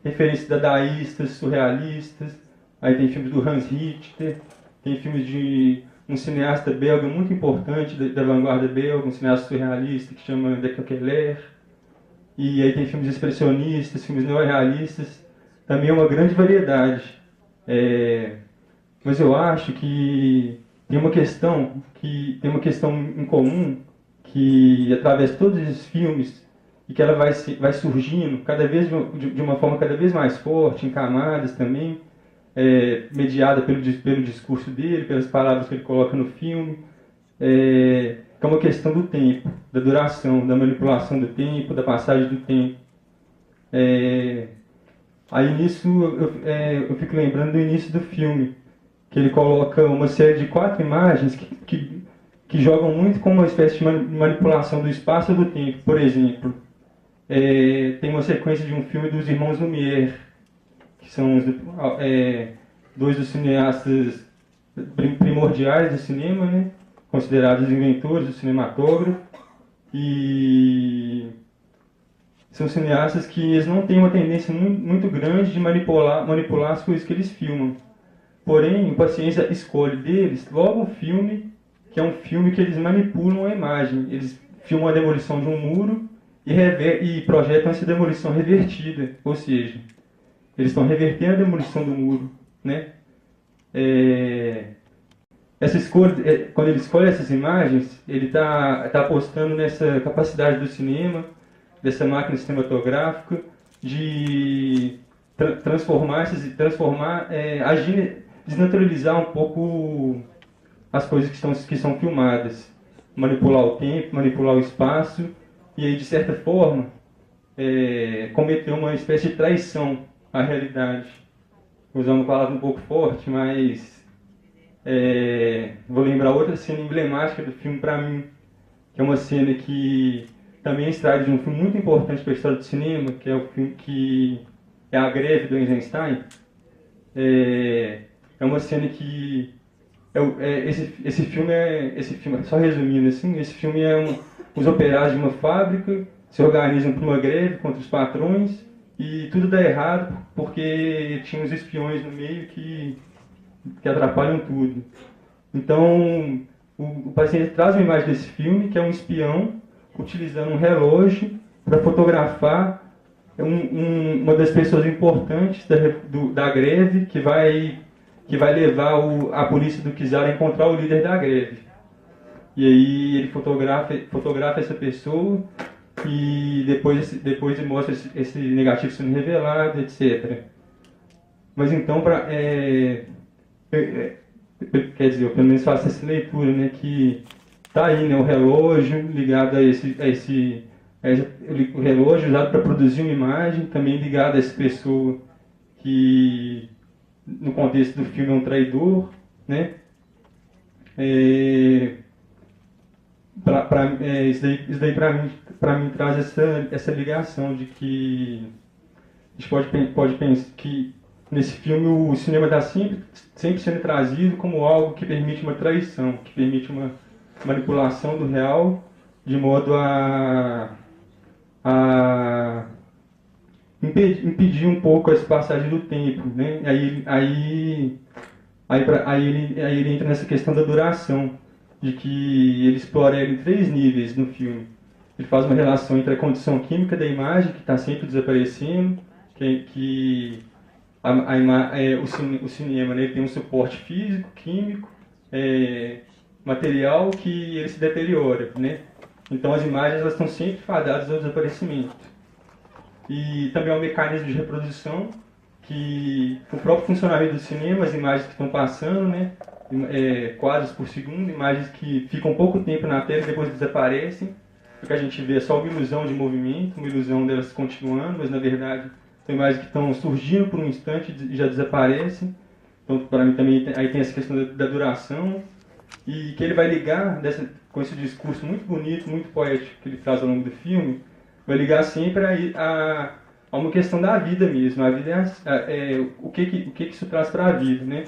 referências dadaístas, surrealistas, aí tem filmes do Hans Richter, tem filmes de um cineasta belga muito importante da vanguarda belga, um cineasta surrealista que chama De Keller, e aí tem filmes expressionistas, filmes neorrealistas, também é uma grande variedade. Mas eu acho que tem uma questão em comum que atravessa todos esses filmes e que ela vai surgindo cada vez de uma forma cada vez mais forte, em camadas também, mediada pelo discurso dele, pelas palavras que ele coloca no filme, que é uma questão do tempo, da duração, da manipulação do tempo, da passagem do tempo. Aí nisso eu fico lembrando do início do filme, que ele coloca uma série de 4 imagens que jogam muito com uma espécie de manipulação do espaço e do tempo. Por exemplo, tem uma sequência de um filme dos irmãos Lumière, que são dois dos cineastas primordiais do cinema, né? Considerados inventores do cinematógrafo, e são cineastas que eles não têm uma tendência muito grande de manipular as coisas que eles filmam. Porém, o Paciência escolhe deles logo um filme, que é um filme que eles manipulam a imagem. Eles filmam a demolição de um muro e projetam essa demolição revertida, ou seja, eles estão revertendo a demolição do muro, né? Essa escolha, quando ele escolhe essas imagens, ele está apostando nessa capacidade do cinema, dessa máquina cinematográfica, de desnaturalizar um pouco as coisas que são filmadas, manipular o tempo, manipular o espaço, e aí, de certa forma, cometer uma espécie de traição à realidade. Vou usar uma palavra um pouco forte, mas vou lembrar outra cena emblemática do filme para mim, que é uma cena que também é extraída de um filme muito importante para a história do cinema, que é o filme que é A Greve do Eisenstein. É uma cena que esse filme, só resumindo assim, esse filme os operários de uma fábrica se organizam para uma greve contra os patrões e tudo dá errado porque tinha uns espiões no meio que atrapalham tudo. Então, o paciente traz uma imagem desse filme, que é um espião utilizando um relógio para fotografar uma das pessoas importantes da greve, que vai levar a polícia do czar a encontrar o líder da greve. E aí ele fotografa essa pessoa e depois ele mostra esse negativo sendo revelado, etc. Mas então, quer dizer, eu pelo menos faço essa leitura, né, que tá aí, né, o relógio ligado o relógio usado para produzir uma imagem, também ligado a essa pessoa que, no contexto do filme, é um traidor, né? Isso daí para mim traz essa ligação de que a gente pode pensar que nesse filme o cinema está sempre sendo trazido como algo que permite uma traição, que permite uma manipulação do real de modo a impedir um pouco essa passagem do tempo, né? Aí ele entra nessa questão da duração, de que ele explora ela em 3 níveis no filme. Ele faz uma relação entre a condição química da imagem, que está sempre desaparecendo, o cinema, né, ele tem um suporte físico, químico, material, que ele se deteriora, né? Então as imagens elas estão sempre fadadas ao desaparecimento. E também é um mecanismo de reprodução, que o próprio funcionamento do cinema, as imagens que estão passando, né, quadros por segundo, imagens que ficam pouco tempo na tela e depois desaparecem, o que a gente vê é só uma ilusão de movimento, uma ilusão delas continuando, mas na verdade são imagens que estão surgindo por um instante e já desaparecem. Então, para mim também aí tem essa questão da duração, e que ele vai ligar com esse discurso muito bonito, muito poético que ele traz ao longo do filme, vai ligar sempre a uma questão da vida mesmo. A vida o que isso traz para a vida, né?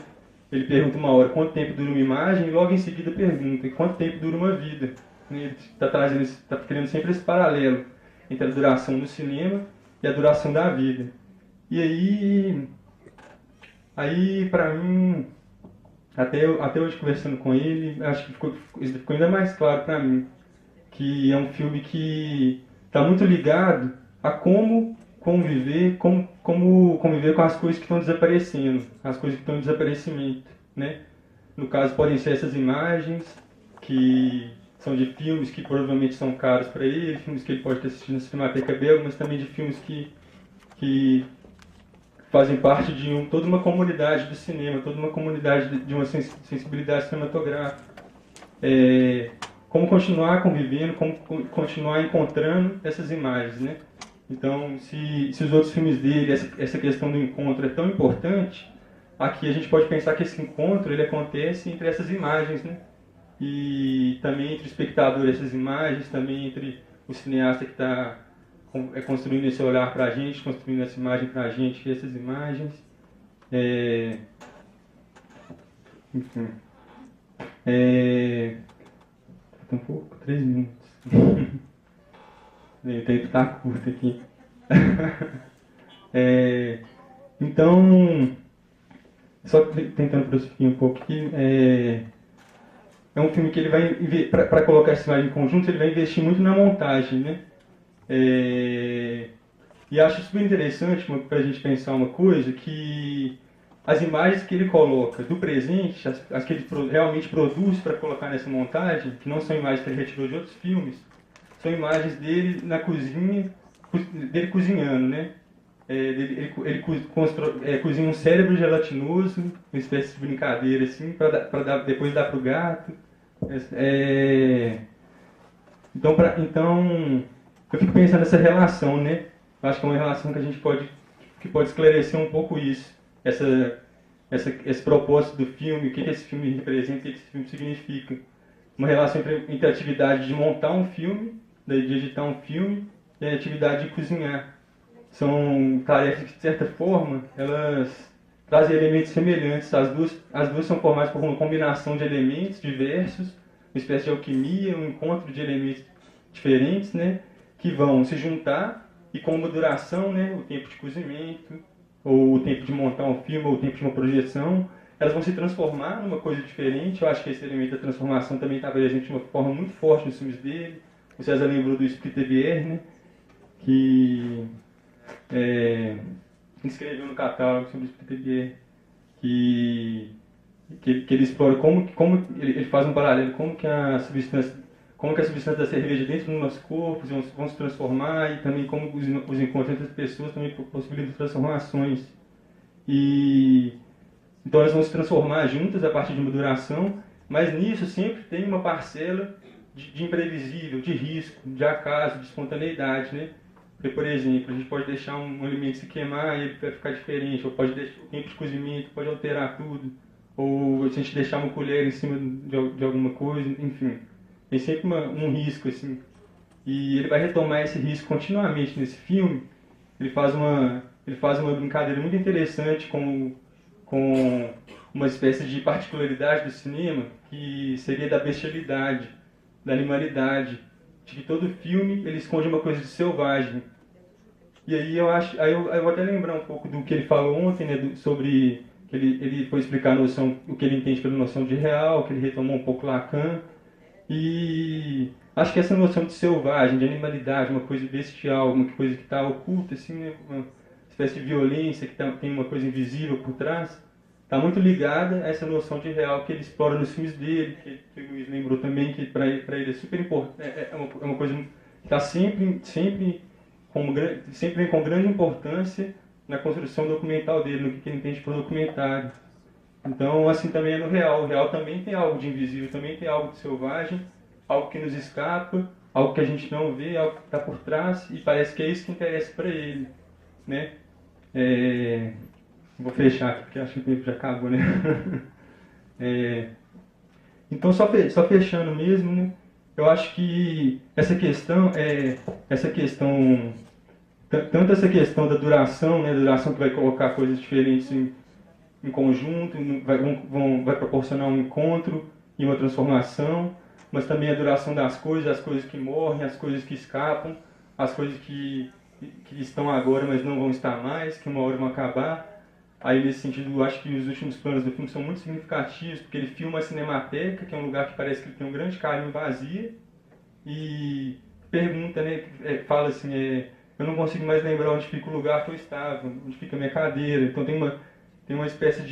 Ele pergunta uma hora quanto tempo dura uma imagem, e logo em seguida pergunta quanto tempo dura uma vida. Ele está criando sempre esse paralelo entre a duração do cinema e a duração da vida. E aí para mim, até hoje conversando com ele, acho que ficou ainda mais claro para mim que é um filme que está muito ligado a como conviver com as coisas que estão desaparecendo, as coisas que estão em desaparecimento, né? No caso, podem ser essas imagens que são de filmes que provavelmente são caros para ele, filmes que ele pode ter assistido na Cinemateca Belga, mas também de filmes que fazem parte de toda uma comunidade do cinema, toda uma comunidade de uma sensibilidade cinematográfica. Como continuar convivendo, como continuar encontrando essas imagens, né? Então, se os outros filmes dele, essa questão do encontro é tão importante, aqui a gente pode pensar que esse encontro ele acontece entre essas imagens, né? E também entre o espectador essas imagens, também entre o cineasta que está construindo esse olhar para a gente, construindo essa imagem para a gente, essas imagens. Enfim. Falta um pouco, 3 minutos. O tempo está curto aqui. Então, só tentando prosseguir um pouco aqui, é um filme que ele vai, para colocar essa imagem em conjunto, ele vai investir muito na montagem, né? E acho super interessante para a gente pensar uma coisa, que as imagens que ele coloca do presente, as que ele realmente produz para colocar nessa montagem, que não são imagens que ele retirou de outros filmes, são imagens dele na cozinha, dele cozinhando, né? Ele cozinha um cérebro gelatinoso, uma espécie de brincadeira assim, para depois dar para o gato. Então, eu fico pensando nessa relação, né? Eu acho que é uma relação que a gente pode esclarecer um pouco isso, esse propósito do filme, o que esse filme representa, o que esse filme significa. Uma relação entre a atividade de montar um filme, de editar um filme, e a atividade de cozinhar. São tarefas que, de certa forma, elas trazem elementos semelhantes. As duas são formadas por uma combinação de elementos diversos, uma espécie de alquimia, um encontro de elementos diferentes, né, que vão se juntar e com uma duração, né, o tempo de cozimento, ou o tempo de montar um filme, ou o tempo de uma projeção, elas vão se transformar numa coisa diferente. Eu acho que esse elemento da transformação também está presente de uma forma muito forte nos filmes dele. O César lembrou do Splitter, né, que escreveu no catálogo sobre o Splitter, que ele explora como ele faz um paralelo, como que a substância da cerveja dentro do nosso corpo vão se transformar, e também como os encontros entre as pessoas também possibilitam transformações. E então elas vão se transformar juntas a partir de uma duração, mas nisso sempre tem uma parcela de imprevisível, de risco, de acaso, de espontaneidade, né? Porque, por exemplo, a gente pode deixar um alimento se queimar e ele vai ficar diferente, ou pode deixar o tempo de cozimento pode alterar tudo, ou se a gente deixar uma colher em cima de alguma coisa, enfim. Tem sempre um risco, assim. E ele vai retomar esse risco continuamente nesse filme. Ele faz uma brincadeira muito interessante com uma espécie de particularidade do cinema, que seria da bestialidade, da animalidade, de que todo filme ele esconde uma coisa de selvagem. E aí eu vou até lembrar um pouco do que ele falou ontem, né, sobre que ele foi explicar o que ele entende pela noção de real, que ele retomou um pouco Lacan. E acho que essa noção de selvagem, de animalidade, uma coisa bestial, uma coisa que está oculta, assim, né, uma espécie de violência, que tem uma coisa invisível por trás, está muito ligada a essa noção de real que ele explora nos filmes dele, que o Luiz lembrou também, que para ele é super importante, é uma coisa que está sempre vem com grande importância na construção documental dele, no que ele entende por documentário. Então, assim também é no real. O real também tem algo de invisível, também tem algo de selvagem, algo que nos escapa, algo que a gente não vê, algo que está por trás, e parece que é isso que interessa para ele, né? Vou fechar aqui, porque acho que o tempo já acabou, né? Então, só fechando mesmo, né? Eu acho que tanto essa questão da duração, né? Duração que vai colocar coisas diferentes em conjunto, vai proporcionar um encontro e uma transformação, mas também a duração das coisas, as coisas que morrem, as coisas que escapam, as coisas que estão agora, mas não vão estar mais, que uma hora vão acabar. Aí, nesse sentido, eu acho que os últimos planos do filme são muito significativos, porque ele filma a Cinemateca, que é um lugar que parece que ele tem um grande carinho vazio, e pergunta, né, fala assim, eu não consigo mais lembrar onde fica o lugar que eu estava, onde fica a minha cadeira. Então tem uma espécie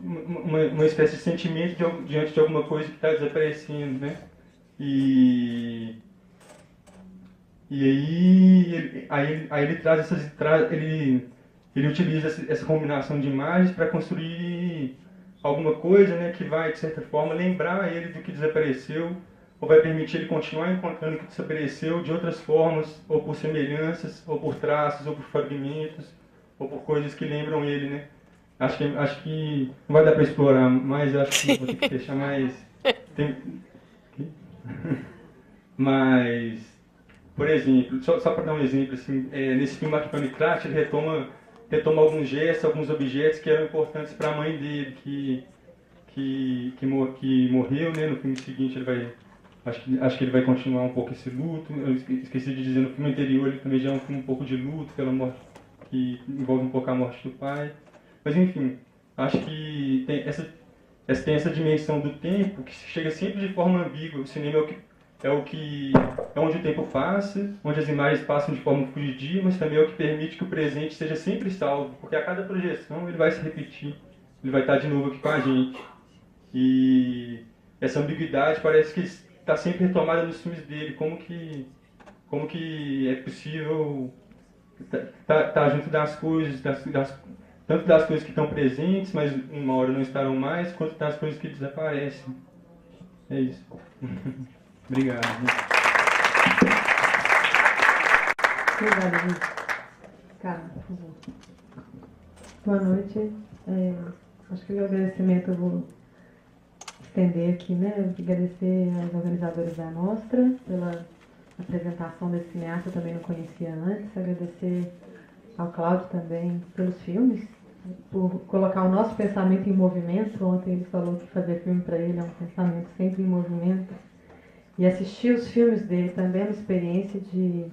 uma espécie de sentimento diante de alguma coisa que está desaparecendo, né? E aí ele traz ele utiliza essa combinação de imagens para construir alguma coisa, né, que vai, de certa forma, lembrar ele do que desapareceu, ou vai permitir ele continuar encontrando o que desapareceu de outras formas, ou por semelhanças, ou por traços, ou por fragmentos, ou por coisas que lembram ele, né? Acho que não vai dar para explorar mais, eu acho que vou ter que fechar mais. Mas, por exemplo, só para dar um exemplo, assim, nesse filme Arquipelágico Nicrático, ele retoma alguns gestos, alguns objetos que eram importantes para a mãe dele, que morreu, né? No filme seguinte acho que ele vai continuar um pouco esse luto. Eu esqueci de dizer, no filme anterior ele também já é um filme um pouco de luto pela morte, que envolve um pouco a morte do pai. Mas enfim, acho que tem essa dimensão do tempo que chega sempre de forma ambígua. O cinema é onde o tempo passa, onde as imagens passam de forma fugidia, mas também é o que permite que o presente seja sempre salvo, porque a cada projeção ele vai se repetir, ele vai estar de novo aqui com a gente. E essa ambiguidade parece que está sempre retomada nos filmes dele, como que é possível estar junto das coisas, tanto das coisas que estão presentes, mas uma hora não estarão mais, quanto das coisas que desaparecem. É isso. Obrigado. Obrigada, gente. Carla, por favor. Boa noite. Acho que o agradecimento eu vou estender aqui, né? Agradecer aos organizadores da mostra pela apresentação desse cineasta, eu também não conhecia antes. Agradecer ao Cláudio também pelos filmes, por colocar o nosso pensamento em movimento. Ontem ele falou que fazer filme para ele é um pensamento sempre em movimento. E assistir os filmes dele também é uma experiência de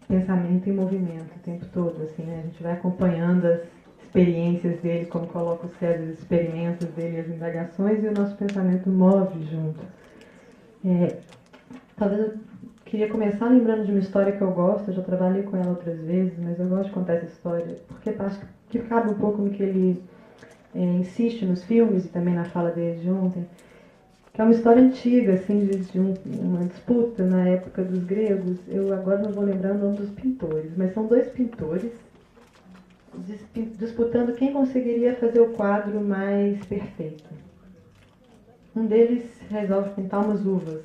pensamento em movimento o tempo todo. Assim, né? A gente vai acompanhando as experiências dele, como coloca o César, os experimentos dele, as indagações, e o nosso pensamento move junto. Talvez eu queria começar lembrando de uma história que eu gosto, eu já trabalhei com ela outras vezes, mas eu gosto de contar essa história, porque acho que cabe um pouco no que ele insiste nos filmes e também na fala dele de ontem, que é uma história antiga, assim, de uma disputa na época dos gregos. Eu agora não vou lembrar o nome dos pintores, mas são dois pintores disputando quem conseguiria fazer o quadro mais perfeito. Um deles resolve pintar umas uvas.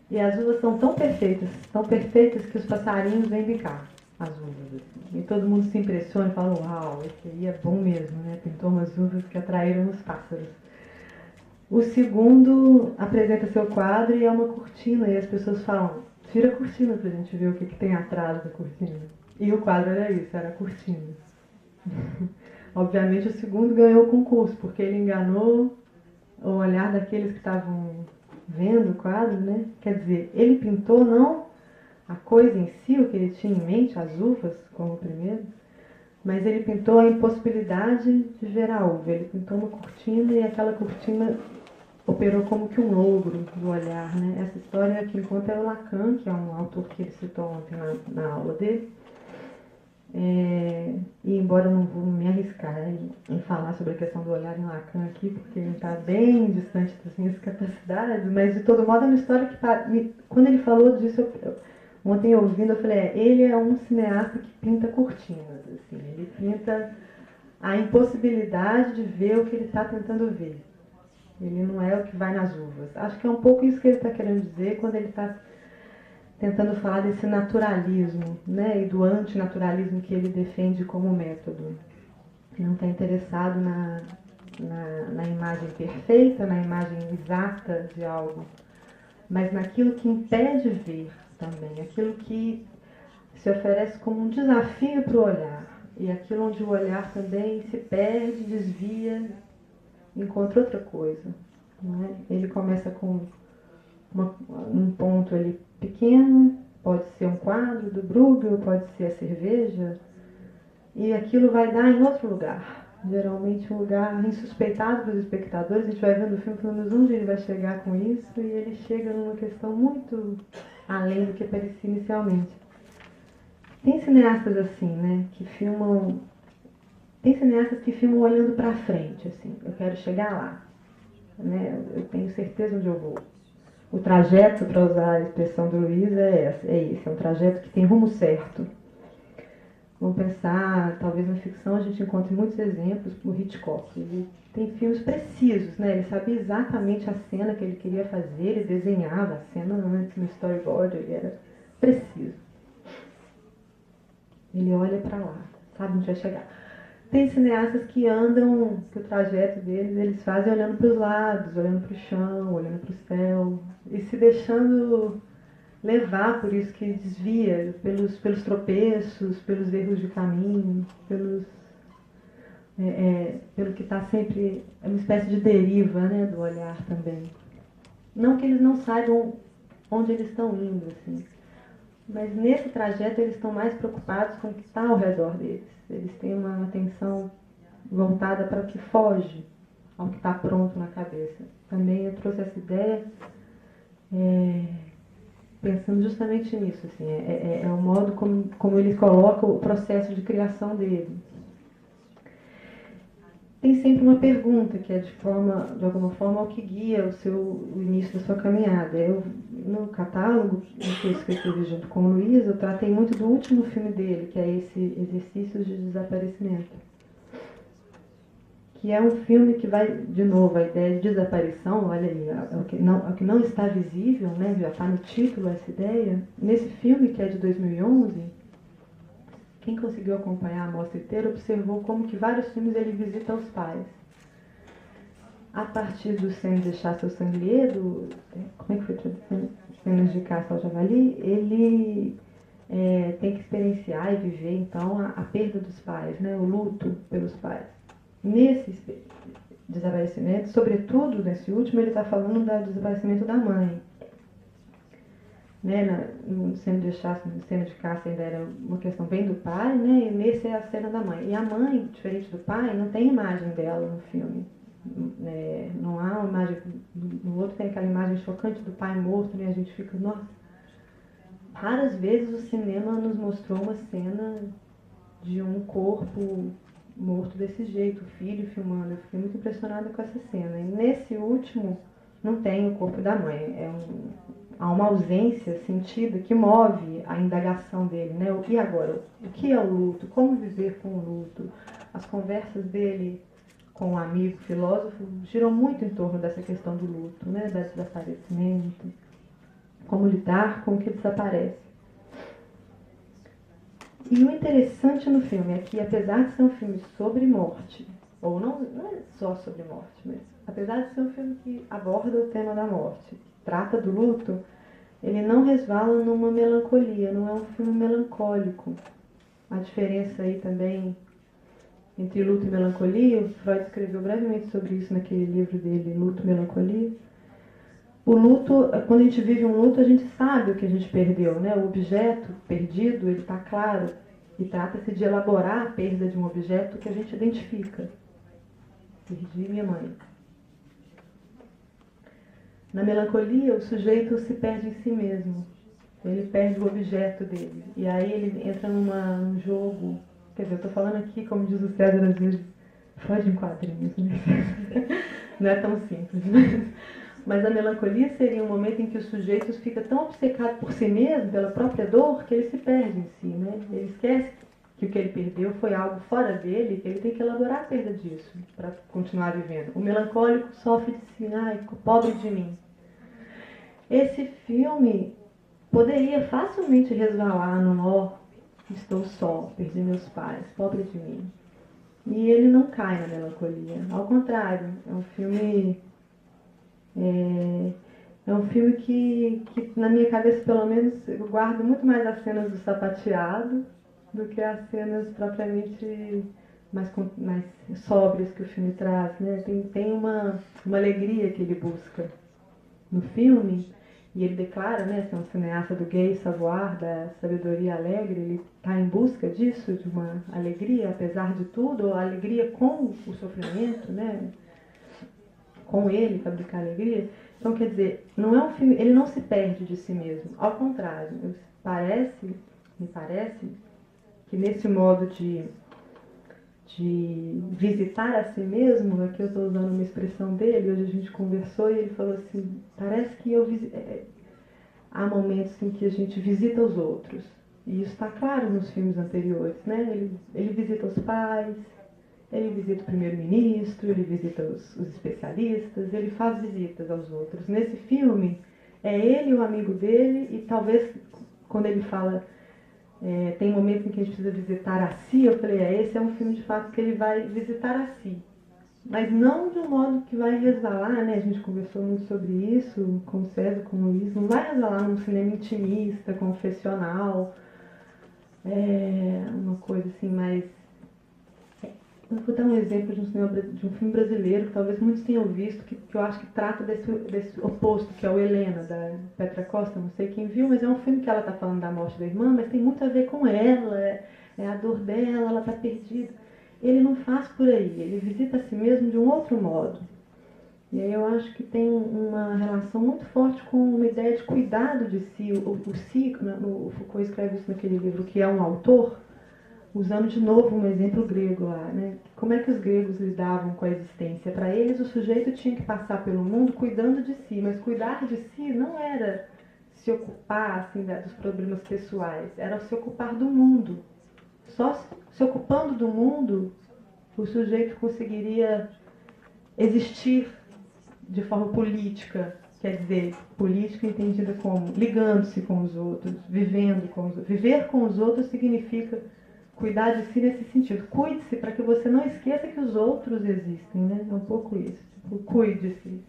E as uvas são tão perfeitas que os passarinhos vêm bicar as uvas. Assim. E todo mundo se impressiona e fala, uau, esse aí é bom mesmo, né? Pintou umas uvas que atraíram os pássaros. O segundo apresenta seu quadro e é uma cortina, e as pessoas falam, tira a cortina pra gente ver o que tem atrás da cortina. E o quadro era isso, era a cortina. Obviamente o segundo ganhou o concurso, porque ele enganou o olhar daqueles que estavam vendo o quadro, né? Quer dizer, ele pintou não a coisa em si, o que ele tinha em mente, as uvas, como o primeiro, mas ele pintou a impossibilidade de ver a uva. Ele pintou uma cortina e aquela cortina operou como que um logro do olhar, né? Essa história que conta é o Lacan, que é um autor que ele citou ontem na aula dele. E embora eu não vou me arriscar em falar sobre a questão do olhar em Lacan aqui, porque ele está bem distante das minhas capacidades, mas de todo modo é uma história que, quando ele falou disso, ontem ouvindo, eu falei, ele é um cineasta que pinta cortinas, assim, ele pinta a impossibilidade de ver o que ele está tentando ver. Ele não é o que vai nas uvas. Acho que é um pouco isso que ele está querendo dizer quando ele está tentando falar desse naturalismo, né, e do antinaturalismo que ele defende como método. Ele não está interessado na imagem perfeita, na imagem exata de algo, mas naquilo que impede ver também, aquilo que se oferece como um desafio para o olhar, e aquilo onde o olhar também se perde, desvia, encontra outra coisa. Não é? Ele começa com um ponto ali pequeno, pode ser um quadro do Bruegel, pode ser a cerveja, e aquilo vai dar em outro lugar. Geralmente um lugar insuspeitado para os espectadores. A gente vai vendo o filme falando onde ele vai chegar com isso, e ele chega numa questão muito além do que parecia inicialmente. Tem cineastas assim, né, que filmam... Tem cineastas que filmam olhando para frente, assim, eu quero chegar lá, né, eu tenho certeza onde eu vou. O trajeto, para usar a expressão do Luiz, é esse, é um trajeto que tem rumo certo. Vamos pensar, talvez na ficção a gente encontre muitos exemplos, como Hitchcock. Ele tem filmes precisos, né? Ele sabia exatamente a cena que ele queria fazer, ele desenhava a cena antes no storyboard, ele era preciso. Ele olha para lá, sabe onde vai chegar. Tem cineastas que andam, que o trajeto deles, eles fazem olhando para os lados, olhando para o chão, olhando para o céu, e se deixando levar por isso que desvia, pelos tropeços, pelos erros de caminho, pelo que está sempre, é uma espécie de deriva, né, do olhar também. Não que eles não saibam onde eles estão indo, assim, mas nesse trajeto eles estão mais preocupados com o que está ao redor deles. Eles têm uma atenção voltada para o que foge ao que está pronto na cabeça. Também eu trouxe essa ideia pensando justamente nisso, assim, é o modo como ele coloca o processo de criação dele. Tem sempre uma pergunta que é de alguma forma o que guia o início da sua caminhada. No catálogo que eu escrevi junto com o Luiz, eu tratei muito do último filme dele, que é esse Exercícios de Desaparecimento, que é um filme que vai, de novo, a ideia de desaparição, olha aí, é o que não está visível, né, já está no título essa ideia. Nesse filme, que é de 2011, quem conseguiu acompanhar a mostra inteira observou como que vários filmes ele visita os pais. A partir do Sem Deixar Seu Sanglier, como é que foi a tradução? Cenas de Caça ao Javali, ele tem que experienciar e viver, então, a perda dos pais, né, o luto pelos pais. Nesse desaparecimento, sobretudo nesse último, ele está falando do desaparecimento da mãe. Né, no Cena de Caça ainda era uma questão bem do pai, né, e nesse é a cena da mãe. E a mãe, diferente do pai, não tem imagem dela no filme. Não há uma imagem, no outro tem aquela imagem chocante do pai morto, né, a gente fica, nossa. Raras vezes o cinema nos mostrou uma cena de um corpo morto desse jeito, o filho filmando. Eu fiquei muito impressionada com essa cena. E nesse último, não tem o corpo da mãe. Há uma ausência sentida que move a indagação dele, né? E agora? O que é o luto? Como viver com o luto? As conversas dele com um amigo filósofo giram muito em torno dessa questão do luto, né? Do desaparecimento. Como lidar com o que desaparece. E o interessante no filme é que, apesar de ser um filme sobre morte, ou não é só sobre morte, mas apesar de ser um filme que aborda o tema da morte, trata do luto, ele não resvala numa melancolia, não é um filme melancólico. A diferença aí também entre luto e melancolia, o Freud escreveu brevemente sobre isso naquele livro dele, Luto e Melancolia. O luto, quando a gente vive um luto, a gente sabe o que a gente perdeu, né? O objeto perdido, ele está claro, e trata-se de elaborar a perda de um objeto que a gente identifica. Perdi minha mãe. Na melancolia, o sujeito se perde em si mesmo. Ele perde o objeto dele. E aí ele entra num jogo... Quer dizer, eu estou falando aqui, como diz o César, às vezes, foge em quadrinhos, né? Não é tão simples, né? Mas a melancolia seria um momento em que o sujeito fica tão obcecado por si mesmo, pela própria dor, que ele se perde em si, né? Ele esquece que o que ele perdeu foi algo fora dele, ele tem que elaborar a perda disso para continuar vivendo. O melancólico sofre de si, ai, pobre de mim. Esse filme poderia facilmente resvalar no ó, estou só, perdi meus pais, pobre de mim. E ele não cai na melancolia, ao contrário, é um filme que na minha cabeça, pelo menos, eu guardo muito mais as cenas do sapateado do que as cenas propriamente mais sóbrias que o filme traz, né? Tem uma alegria que ele busca no filme, e ele declara, né, ser um cineasta do gay savoir, da sabedoria alegre, ele está em busca disso, de uma alegria, apesar de tudo, ou alegria com o sofrimento, né? Com ele, fabricar alegria. Então, quer dizer, não é um filme, ele não se perde de si mesmo, ao contrário, me parece que nesse modo de visitar a si mesmo, aqui eu estou usando uma expressão dele, hoje a gente conversou e ele falou assim, parece que há momentos em que a gente visita os outros, e isso está claro nos filmes anteriores, né? Ele visita os pais, ele visita o primeiro-ministro, ele visita os especialistas, ele faz visitas aos outros. Nesse filme, é ele o amigo dele, e talvez quando ele fala tem momentos em que a gente precisa visitar a si, eu falei, esse é um filme de fato que ele vai visitar a si. Mas não de um modo que vai resvalar, né? A gente conversou muito sobre isso com o César, com o Luiz, não vai resvalar num cinema intimista, confessional, uma coisa assim mais... Eu vou dar um exemplo de um filme brasileiro que talvez muitos tenham visto, que eu acho que trata desse oposto, que é o Helena, da Petra Costa, não sei quem viu, mas é um filme que ela está falando da morte da irmã, mas tem muito a ver com ela, é a dor dela, ela está perdida. Ele não faz por aí, ele visita a si mesmo de um outro modo. E aí eu acho que tem uma relação muito forte com uma ideia de cuidado de si. O si, o Foucault escreve isso naquele livro, que é um autor, usando de novo um exemplo grego lá, né? Como é que os gregos lidavam com a existência? Para eles, o sujeito tinha que passar pelo mundo cuidando de si, mas cuidar de si não era se ocupar assim, dos problemas pessoais, era se ocupar do mundo. Só se ocupando do mundo, o sujeito conseguiria existir de forma política, quer dizer, política entendida como ligando-se com os outros, vivendo com os outros. Viver com os outros significa cuidar de si nesse sentido. Cuide-se para que você não esqueça que os outros existem, né? É um pouco isso. Tipo, cuide-se.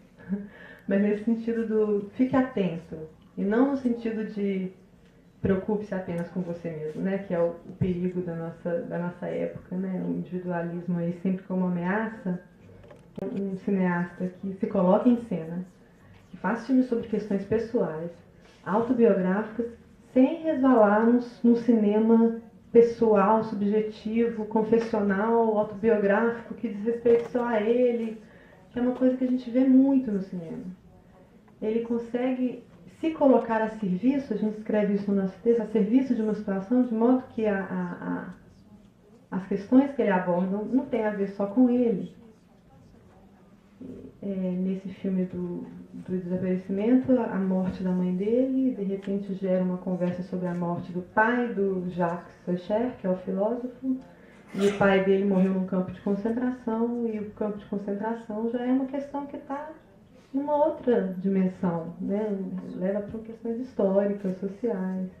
Mas nesse sentido do fique atento. E não no sentido de preocupe-se apenas com você mesmo, né? Que é o perigo da nossa época, né? O individualismo aí sempre como ameaça. Um cineasta que se coloca em cena, que faz filmes sobre questões pessoais, autobiográficas, sem resvalar no cinema pessoal, subjetivo, confessional, autobiográfico, que diz respeito só a ele, que é uma coisa que a gente vê muito no cinema. Ele consegue se colocar a serviço, a gente escreve isso no nosso texto, a serviço de uma situação, de modo que as questões que ele aborda não tem a ver só com ele. Nesse filme do desaparecimento, a morte da mãe dele, de repente gera uma conversa sobre a morte do pai do Jacques Feuchter, que é o filósofo, e o pai dele morreu num campo de concentração, e o campo de concentração já é uma questão que está numa outra dimensão, né? Leva para questões históricas, sociais.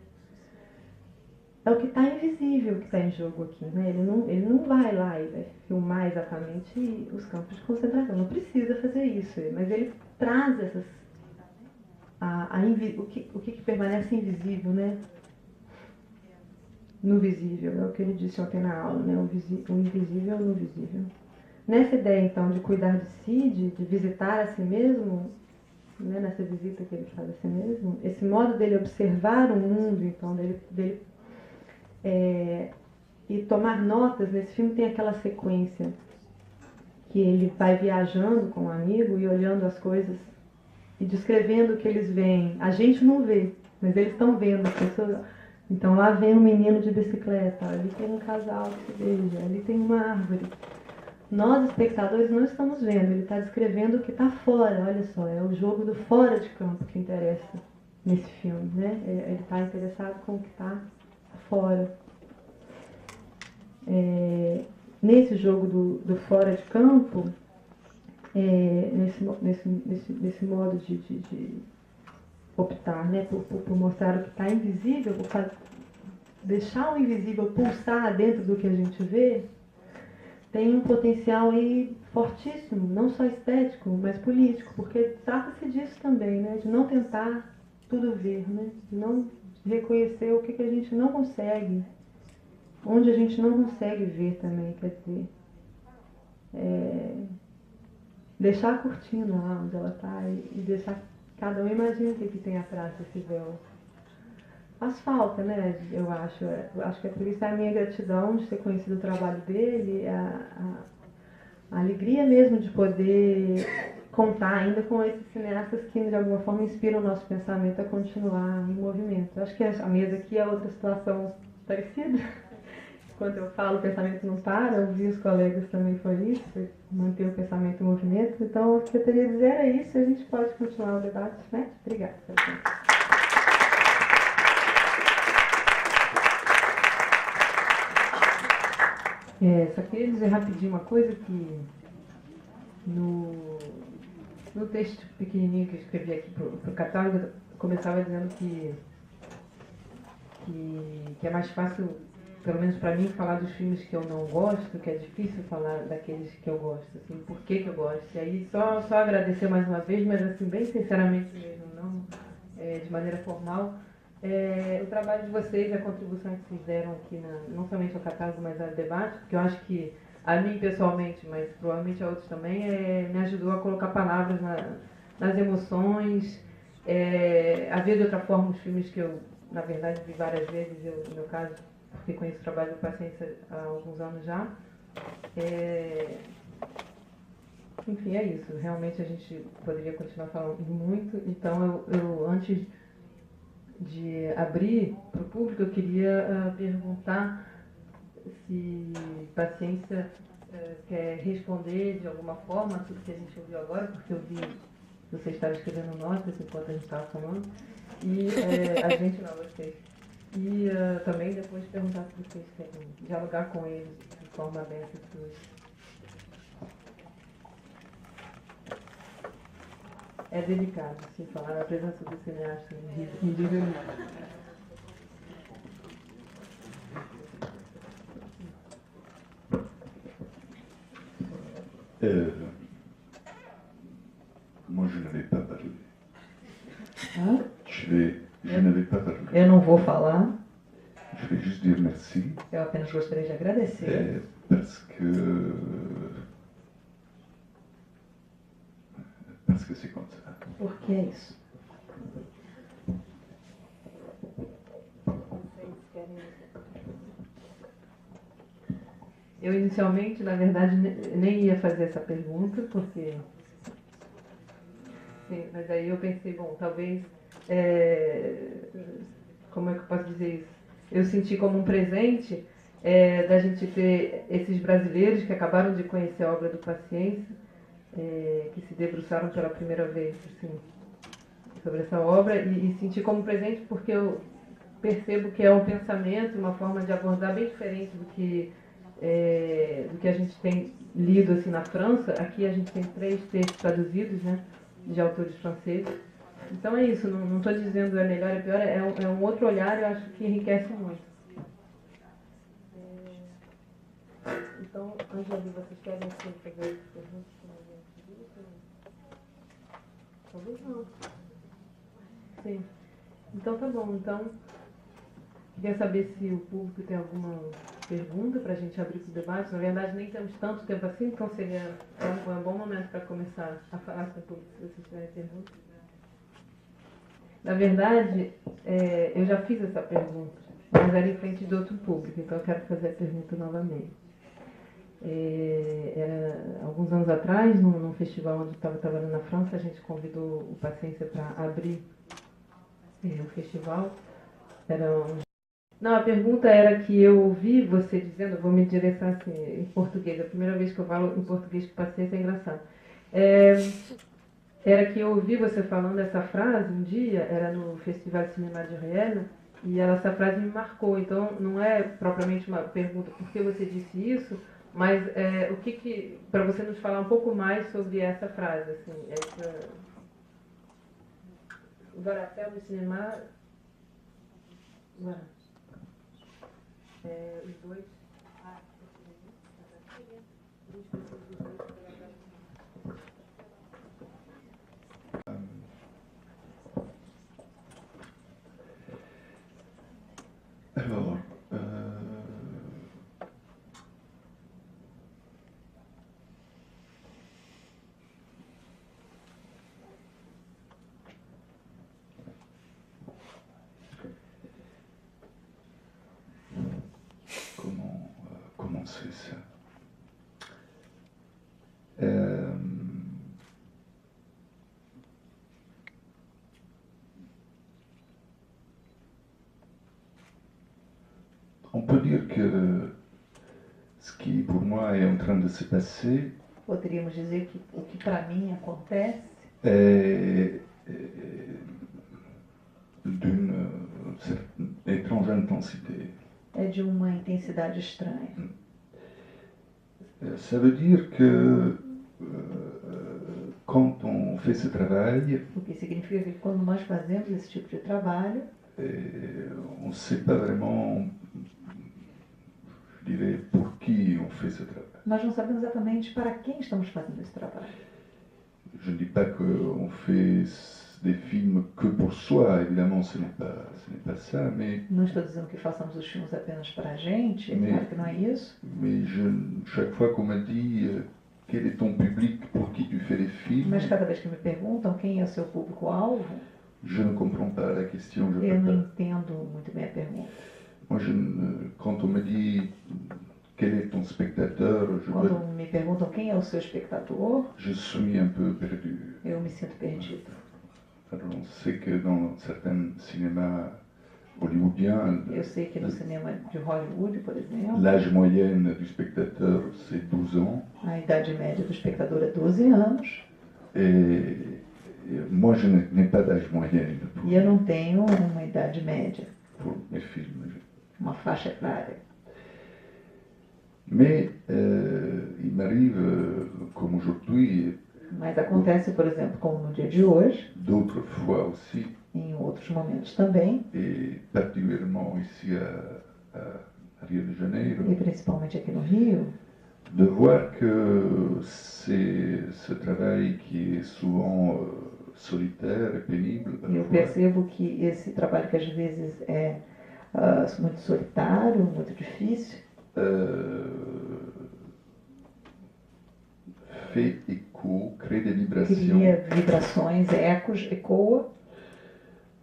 É o que está invisível que está em jogo aqui, né? Ele não vai lá e vai filmar exatamente os campos de concentração, não precisa fazer isso, mas ele traz o que permanece invisível, né? No visível, é o que ele disse ontem na aula, né? O invisível no visível. Nessa ideia, então, de cuidar de si, de visitar a si mesmo, né? Nessa visita que ele faz a si mesmo, esse modo dele observar o mundo, então, dele e tomar notas. Nesse filme tem aquela sequência que ele vai viajando com um amigo e olhando as coisas e descrevendo o que eles veem. A gente não vê, mas eles estão vendo. Então lá vem um menino de bicicleta, ali tem um casal que se beija, ali tem uma árvore. Nós, espectadores, não estamos vendo, ele está descrevendo o que está fora. Olha só, é o jogo do fora de campo que interessa nesse filme, né? Ele está interessado com o que está fora. nesse jogo do fora de campo, nesse modo de optar, né, por mostrar o que está invisível, deixar o invisível pulsar dentro do que a gente vê, tem um potencial aí fortíssimo, não só estético, mas político, porque trata-se disso também, né, de não tentar tudo ver, né, de não reconhecer o que a gente não consegue, onde a gente não consegue ver também, quer dizer, deixar a cortina lá onde ela está e deixar cada um imagina o que tem atrás desse véu. Faz falta, né? Eu acho que é por isso a minha gratidão de ter conhecido o trabalho dele, a alegria mesmo de poder contar ainda com esses cineastas que de alguma forma inspiram o nosso pensamento a continuar em movimento. Eu acho que a mesa aqui é outra situação parecida. Quando eu falo, o pensamento não para, ouvir os colegas também foi isso, foi manter o pensamento em movimento. Então, o que eu teria a dizer é isso, e a gente pode continuar o debate, né? Obrigada. Só queria dizer rapidinho uma coisa que no texto pequenininho que eu escrevi aqui para o catálogo, eu começava dizendo que é mais fácil, pelo menos para mim, falar dos filmes que eu não gosto, que é difícil falar daqueles que eu gosto, assim, por que eu gosto. E aí só agradecer mais uma vez, mas assim, bem sinceramente mesmo, não de maneira formal, o trabalho de vocês, a contribuição que vocês deram aqui, não somente ao catálogo, mas ao debate, porque eu acho que a mim pessoalmente, mas provavelmente a outros também, me ajudou a colocar palavras nas emoções, a ver de outra forma os filmes que eu, na verdade, vi várias vezes, no meu caso, porque conheço o trabalho do Paciência há alguns anos já. Enfim, é isso. Realmente a gente poderia continuar falando muito. Então, eu antes de abrir para o público, eu queria perguntar se Paciência quer responder de alguma forma tudo que a gente ouviu agora, porque eu vi que você estava escrevendo notas enquanto a gente estava falando. E a gente não, vocês. E também depois perguntar se vocês querem dialogar com eles de forma aberta. É delicado, assim, falar a presença do cineasta individualmente. Moi, je n'avais pas parlé. Hã? Je n'avais pas parlé. Eu não vou falar, Je vais juste dire merci. eu apenas gostaria de agradecer. Parce que c'est comme ça. Porque é isso. Eu inicialmente, na verdade, nem ia fazer essa pergunta, porque... Sim, mas aí eu pensei, bom, talvez... Como é que eu posso dizer isso? Eu senti como um presente da gente ter esses brasileiros que acabaram de conhecer a obra do Paciência, que se debruçaram pela primeira vez, assim, sobre essa obra, e senti como presente porque eu percebo que é um pensamento, uma forma de abordar bem diferente do que a gente tem lido assim na França. Aqui a gente tem 3 textos traduzidos, né, de autores franceses. Então é isso, não estou dizendo é melhor, é pior, é um outro olhar, eu acho que enriquece muito. Então, Angeli, vocês querem fazer perguntas? Talvez não. Sim. Então tá bom. Então, queria saber se o público tem alguma pergunta para a gente abrir para o debate. Na verdade, nem temos tanto tempo assim, então seria um bom momento para começar a falar com o público, se vocês tiverem perguntas. Na verdade, eu já fiz essa pergunta, mas era em frente de outro público, então eu quero fazer a pergunta novamente. Alguns anos atrás, num festival onde eu estava trabalhando na França, a gente convidou o Paciência para abrir o festival. Não, a pergunta era que eu ouvi você dizendo, vou me direcionar assim, em português, a primeira vez que eu falo em português com Paciência é engraçado. Era que eu ouvi você falando essa frase um dia, era no Festival de Cinema de Riel, E essa frase me marcou. Então, não é propriamente uma pergunta por que você disse isso, mas o que para você nos falar um pouco mais sobre essa frase, assim, essa... Voilà, faire du cinéma... Voilà. Os dois... Alors, comment commencer ça? On peut dire que ce qui pour moi est en train de se passer Poderíamos dizer que o que para mim acontece est d'une certaine étrange intensité. é de uma intensidade estranha. Ça veut dire que quand on fait ce travail, O que significa que quando nós fazemos esse tipo de trabalho, on ne sait pas vraiment, je dirais, pour qui on fait ce travail. nós não sabemos exatamente para quem estamos fazendo esse trabalho. Je ne dis pas qu'on fait des films que pour soi, évidemment, ce n'est pas ça, mais Não estou dizendo que façamos os filmes apenas para a gente, é Mais- claro que não é isso. chaque fois qu'on me dit quel est ton public pour qui tu fais des films, Mas cada vez que me perguntam quem é o seu público-alvo, je ne comprends pas la question. Je eu peux não pas. entendo muito bem a pergunta. Moi, quand on me dit quel est ton spectateur, Quando me perguntam quem é o seu espectador, je suis un peu perdu. eu me sinto perdido. Alors, on sait que dans certains cinémas hollywoodiens, Eu sei que no cinema de Hollywood, por exemplo, l'âge moyenne du spectateur, c'est 12 ans. a idade média do espectador é 12 anos. Et moi, je n'ai pas d'âge moyenne E eu não tenho uma idade média, pour mes films. uma faixa etária. Mais il m'arrive, comme aujourd'hui, Mas acontece, por exemplo, como no dia de hoje, d'autres fois aussi, em outros momentos também, et particulièrement ici à Rio de Janeiro, e principalmente aqui no Rio, de voir que c'est ce travail qui est souvent solitaire et pénible, eu percebo que esse trabalho que às vezes é muito solitário, muito difícil, fait écho, crée des vibrations. cria vibrações, ecos, ecoa,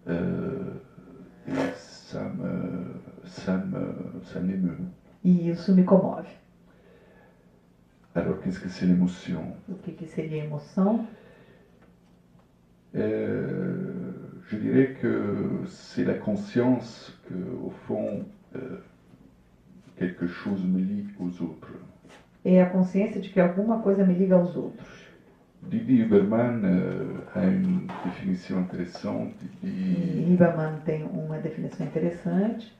Et ça m'émeut. e isso me comove. Alors, qu'est-ce que c'est l'émotion? O que seria emoção? Je dirais que c'est la conscience que, au fond, quelque chose me lie aux autres. É a consciência de que alguma coisa me liga aos outros. Didi Huberman a une définition intéressante. Il E dit Lieberman tem uma definição interessante.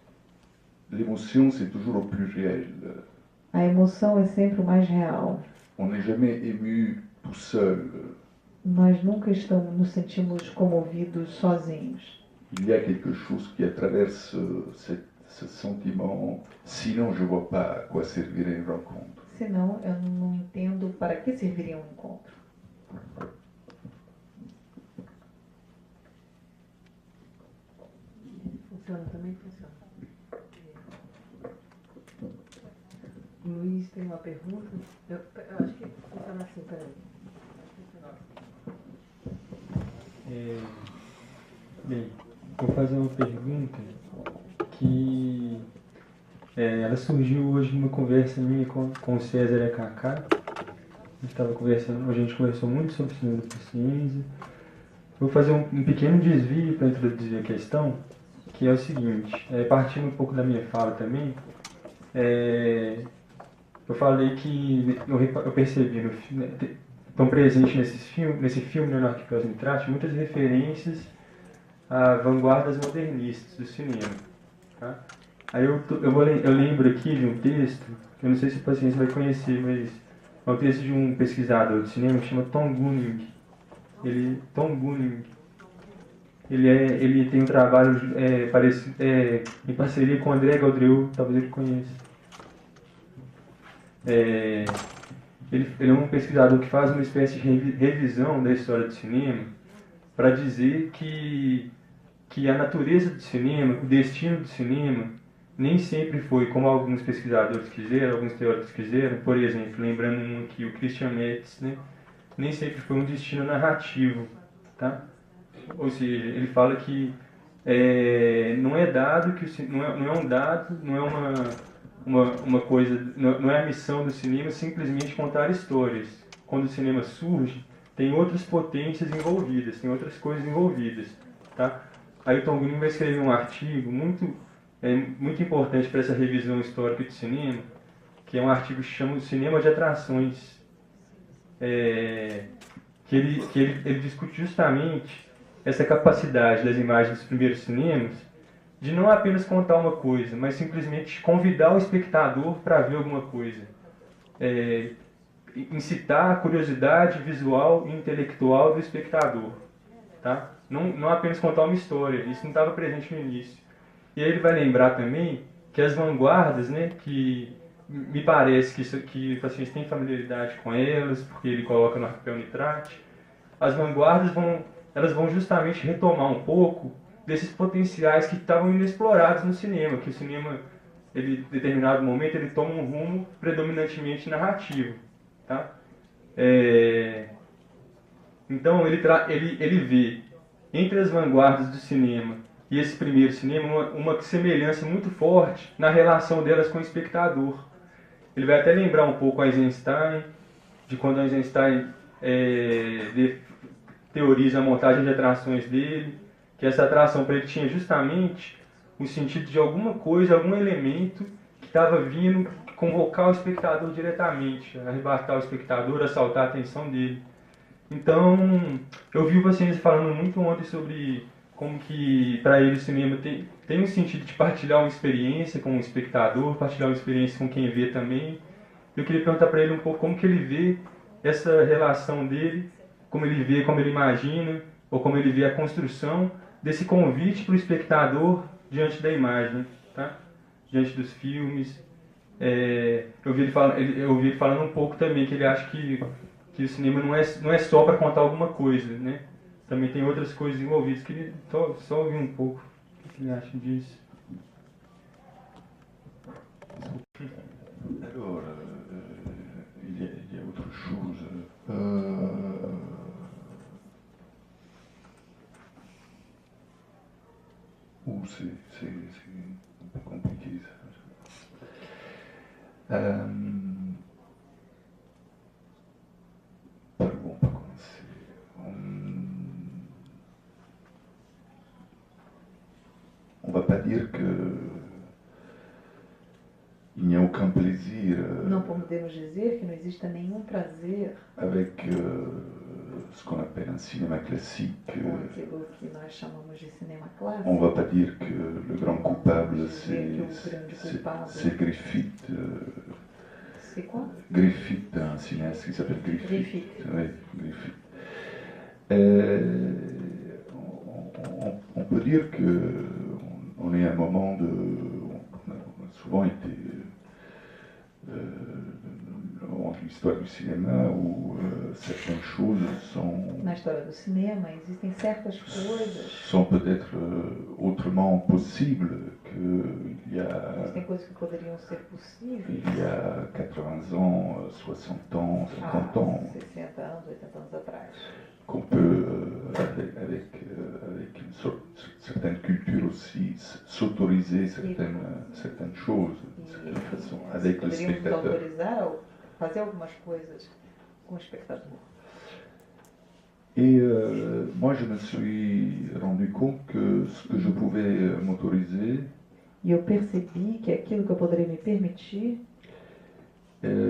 l'émotion, c'est toujours au pluriel. A emoção é sempre o mais real. On n'est jamais ému tout seul. Nós nunca nos sentimos comovidos sozinhos. Il y a quelque chose qui traverse ce sentiment. Sinon, je ne vois pas à quoi servirait une rencontre. Senão, eu não entendo para que serviria um encontro. Funciona também? Funciona. Luiz tem uma pergunta? Eu acho que funciona assim, peraí. Bem, vou fazer uma pergunta que ela surgiu hoje numa conversa minha com o César e a Cacá. A gente conversou muito sobre o cinema da consciência. Vou fazer um pequeno desvio para introduzir a questão, que é o seguinte, partindo um pouco da minha fala também, eu falei que eu percebi estão presentes nesse filme, no Arquipelas Nitrate, muitas referências a vanguardas modernistas do cinema. Tá? Aí eu lembro aqui de um texto, que eu não sei se a paciência vai conhecer, mas é um texto de um pesquisador de cinema que chama Tom Gunning. Tom Gunning. Ele tem um trabalho em parceria com o André Gaudreau, talvez ele conheça. Ele é um pesquisador que faz uma espécie de revisão da história do cinema para dizer que a natureza do cinema, o destino do cinema, nem sempre foi como alguns pesquisadores quiseram, alguns teóricos quiseram. Por exemplo, lembrando um aqui, o Christian Metz, né? Nem sempre foi um destino narrativo, tá? Ou seja, ele fala que não é dado que não é um dado, não é uma coisa, não é a missão do cinema simplesmente contar histórias. Quando o cinema surge, tem outras potências envolvidas, tem outras coisas envolvidas, tá? Aí o Tom Green vai escrever um artigo muito importante para essa revisão histórica de cinema, que é um artigo que chama Cinema de Atrações, que ele discute justamente essa capacidade das imagens dos primeiros cinemas de não apenas contar uma coisa, mas simplesmente convidar o espectador para ver alguma coisa. Incitar a curiosidade visual e intelectual do espectador. Tá? Não apenas contar uma história, isso não estava presente no início. E aí ele vai lembrar também que as vanguardas, né, que me parece que vocês têm familiaridade com elas, porque ele coloca no Arquipel Nitrate, as vanguardas vão justamente retomar um pouco desses potenciais que estavam inexplorados no cinema, que o cinema, em determinado momento, ele toma um rumo predominantemente narrativo. Tá? Então ele vê entre as vanguardas do cinema e esse primeiro cinema uma semelhança muito forte na relação delas com o espectador. Ele vai até lembrar um pouco Eisenstein, de quando Eisenstein teoriza a montagem de atrações dele, que essa atração para ele tinha justamente o sentido de alguma coisa, algum elemento que estava vindo convocar o espectador diretamente, arrebatar o espectador, assaltar a atenção dele. Então, eu vi vocês falando muito ontem sobre como que para ele o cinema tem um sentido de partilhar uma experiência com o espectador, partilhar uma experiência com quem vê também. Eu queria perguntar para ele um pouco como que ele vê essa relação dele, como ele vê, como ele imagina, ou como ele vê a construção desse convite para o espectador diante da imagem, tá? Diante dos filmes. Eu ouvi ele falando um pouco também que ele acha que o cinema não é só para contar alguma coisa, né? Também tem outras coisas envolvidas. Queria só ouvir um pouco o que ele acha disso. Alors, il y a autre chose. C'est un peu compliqué ça. Par où on peut commencer? On va pas dire que il n'y a aucun plaisir Não podemos dizer que não exista nenhum prazer avec ce qu'on appelle un cinéma classique. com aquilo que nós chamamos de cinema clássico. On ne va pas dire que le grand coupable C'est c'est Griffith. C'est quoi? Griffith, un cinéaste qui s'appelle Griffith. Griffith. Oui, Griffith. On peut dire qu'on est à un moment on a souvent été dans l'histoire du cinéma où certaines choses Na história do cinema existem certas coisas. sont peut-être autrement possibles qu'il y a. Existem coisas que poderiam ser possíveis. Il y a 80 ans, 60 ans, 50 ans. 60 anos, 80 anos atrás. Qu'on peut, avec une certaine culture aussi, s'autoriser certaines choses, de certaine façon, avec le spectateur. Autorizar ou fazer algumas coisas com o espectador. Et moi, je me suis rendu compte que ce que je pouvais m'autoriser, E eu percebi que aquilo que eu poderia me permitir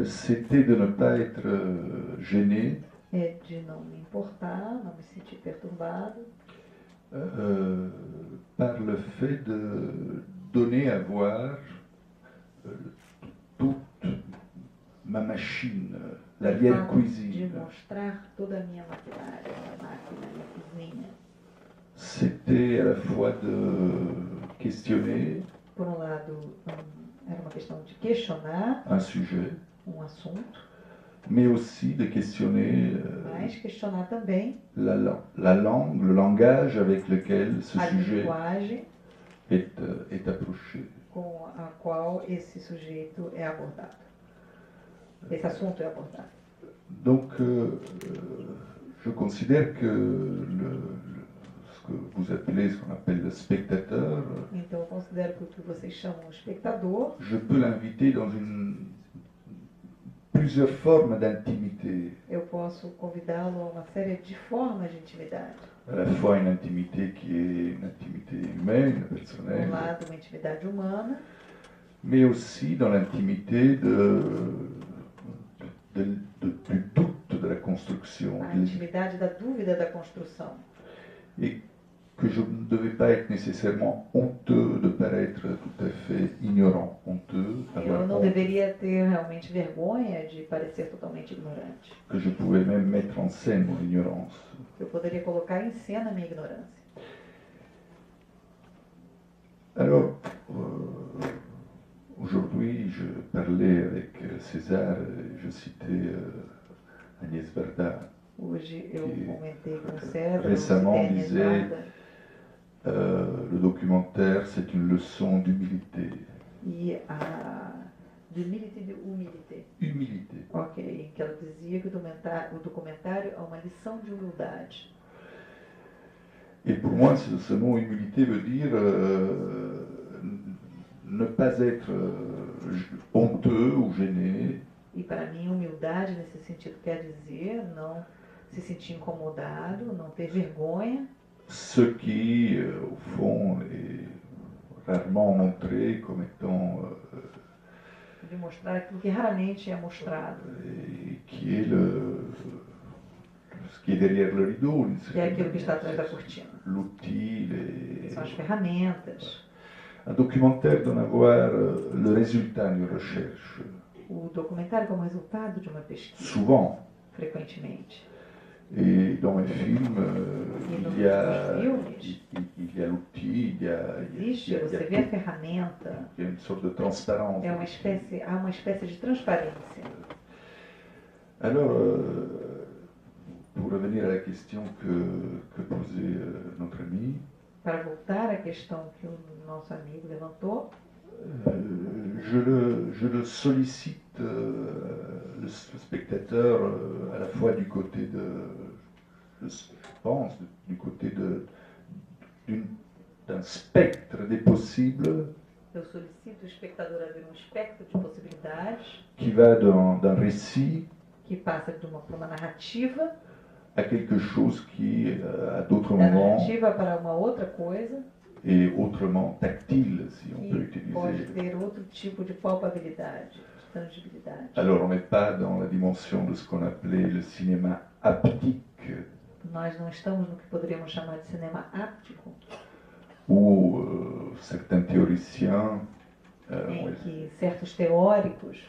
c'était de ne pas être gêné é de não me importar, não me sentir perturbado par le fait donner à voir toute ma machine, de l'arrière-cuisine. mostrar toda a minha maquinária, a máquina, a minha cozinha. C'était à la fois de questionner Por um lado, era uma questão de questionar un sujet, assunto, mais aussi de questionner mas questionar também la langue, le langage avec lequel ce a sujet linguagem est approché. com a qual esse sujeito é abordado. Esse assunto é abordado. Donc, je considère que ce que vous appelez, ce qu'on appelle le spectateur, Então, eu considero que o que vocês chamam de espectador, je peux l'inviter dans plusieurs formes d'intimité. eu posso convidá-lo a uma série de formas de intimidade. À la fois une intimité qui est une intimité humaine, De personnelle, um lado, uma intimidade humana, mais aussi dans l'intimité du doute de la construction. a intimidade da dúvida da construção. Et que je ne devais pas être nécessairement honteux de paraître tout à fait ignorant, honteux, avoir Eu não honte, deveria ter realmente vergonha de parecer totalmente ignorante. que je pouvais même mettre en scène mon ignorance. Eu poderia colocar em cena a minha ignorância. Alors, aujourd'hui, je parlais avec César, je citais Agnès Varda. Hoje eu Que comentei com o César, récemment eu citei a disait- Agnès Varda, Le documentaire, c'est une leçon d'humilité. e a de humilité. Humilité. Ok, em que ela dizia que o documentário é uma lição de humildade. Et pour moi, ce mot humilité veut dire ne pas être honteux ou gêné, E para mim, humildade nesse sentido quer dizer não se sentir incomodado, não ter vergonha, ce qui, au fond, est rarement montré comme étant, de mostrar aquilo que raramente é mostrado, et qui est ce qui est derrière le rideau, d'une que é aquilo que está certaine atrás da manière. cortina. L'outil, São as ferramentas. un documentaire doit avoir le résultat d'une recherche, O documentário como resultado de uma pesquisa, souvent. frequentemente. Et dans mes films, Et il y a dans les films, il y a l'outil, il y a Existe, você vê a ferramenta, il y a une sorte de transparence. há uma espécie de transparência. Alors, pour revenir à la question que posait notre ami, Para voltar à questão que o nosso amigo levantou, je le sollicite, le spectateur, à la fois du côté je pense, du côté d'un spectre des possibles eu solicito o espectador a ver um espectro de possibilidades qui va d'un récit que passa por uma narrativa, à quelque chose qui, à d'autres da moments, narrativa para uma outra coisa, est autrement tactile, si on peut que pode utiliser. ter outro tipo de palpabilidade, de tangibilidade. Alors, on n'est pas dans la dimension de ce qu'on appelait le cinéma haptique, Nós não estamos no que poderíamos chamar de cinema áptico, où certains théoriciens em que certos teóricos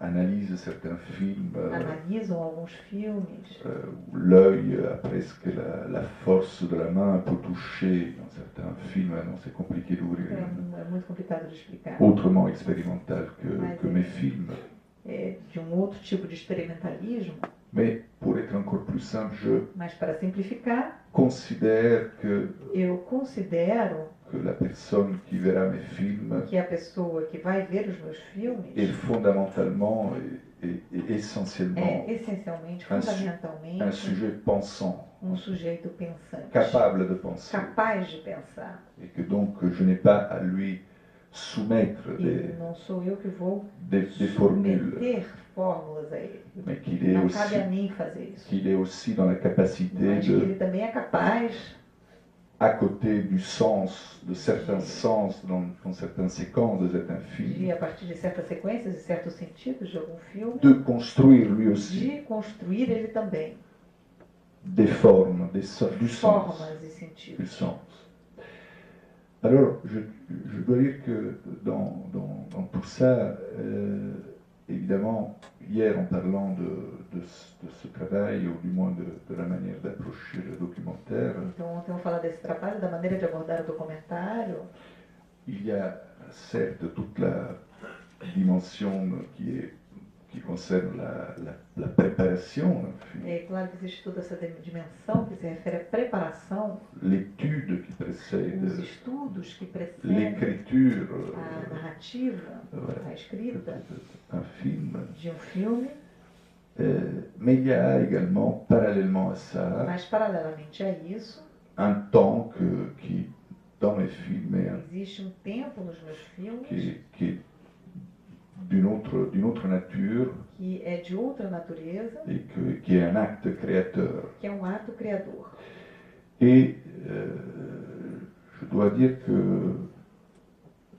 analysent certains films, analisam alguns filmes où l'œil a presque la force de la main pour toucher dans certains films. Non, c'est compliqué d'ouvrir. é muito complicado de explicar. Autrement expérimental Mais que mes films. É de um outro tipo de experimentalismo, Mais pour être encore plus simple, je mas para simplificar, considère eu considero que la personne qui verra mes films que a pessoa que vai ver os meus filmes est fondamentalement et essentiellement é essencialmente, un fundamentalmente, sujet pensant, sujeito pensante, capable de penser, capaz de pensar. et que donc je n'ai pas à lui soumettre E não sou eu que vou des formules, submeter fórmulas a ele. mais qu'il est Não aussi, cabe a mim fazer isso. qu'il est aussi dans la capacité Mas que de, ele também é capaz, à côté du sens, de certains sens dans certaines séquences de certains films, de, a partir de certas sequências e certos sentidos de algum filme, de construire lui aussi de construir ele também des formes, du sens. formas e Du sentidos. sens. Alors, je dois dire que dans tout ça, évidemment, hier en parlant de ce travail, ou du moins de la manière d'approcher le documentaire, Então, ontem eu falar desse trabalho, da maneira de abordar o documentário, il y a certes toute la dimension qui concerne la préparation d'un film, é claro que existe toda essa dimensão que se refere à preparação, l'étude qui os précède, estudos que precedem l'écriture a narrativa, a escrita d'un film. de um filme, Mais il y a également, parallèlement à ça, mas paralelamente a isso, un temps qui, dans mes films, existe um tempo nos meus filmes qui est d'une autre nature que é de outra natureza, et qui est un acte créateur. que é um ato criador. Et je dois dire que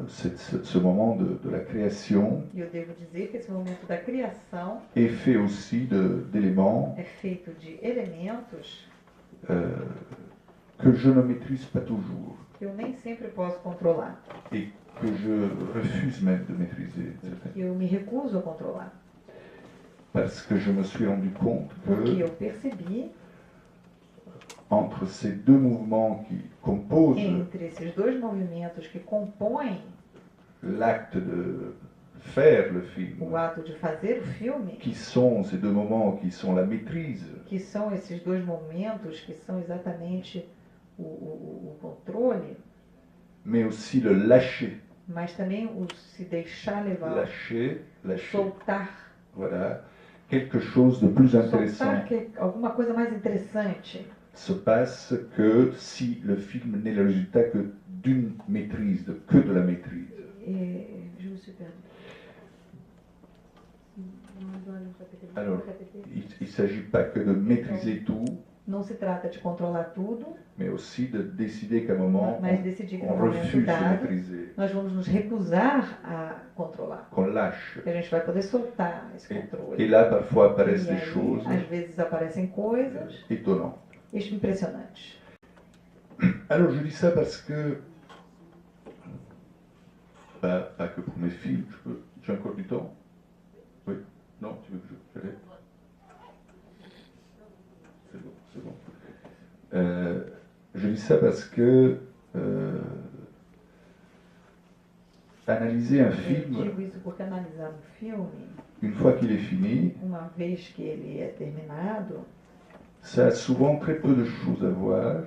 ce moment de la création E eu devo dizer que esse momento da criação est fait aussi d'éléments é feito de elementos que je ne maîtrise pas toujours que eu nem sempre posso controlar, et que je refuse même de maîtriser, que eu me recuso a controlar, parce que je me suis rendu compte porque que eu percebi, entre ces deux mouvements qui composent entre esses dois movimentos que compõem l'acte de faire le film, o ato de fazer o filme, qui sont ces deux moments qui sont la maîtrise que são esses dois momentos que são exatamente o controle, mais aussi le lâcher, mas também o se deixar levar, lâcher, soltar, voilà, quelque chose de plus intéressant soltar que alguma coisa mais interessante se passe que si le film n'est le résultat que d'une maîtrise, que de la maîtrise. Je me suis perdue. Alors, il ne s'agit pas que de maîtriser tout, Não se trata de controlar tudo, mais aussi de décider qu'à un moment, mas decidir que no on momento refuse de dado maîtriser, nós vamos nos recusar a controlar, qu'on lâche. que a gente vai poder soltar esse Et controle. là, parfois, apparaissent E des aí, choses às vezes aparecem coisas étonnantes. impressionantes. Alors, je dis ça parce que, pas que pour mes films, j'ai encore du temps. Oui. Non, tu veux que j'arrête? C'est bon. Je dis ça parce que analyser un Eu film, digo isso porque analisar um filme, une fois qu'il est fini, uma vez que ele é terminado, ça a souvent très peu de choses à voir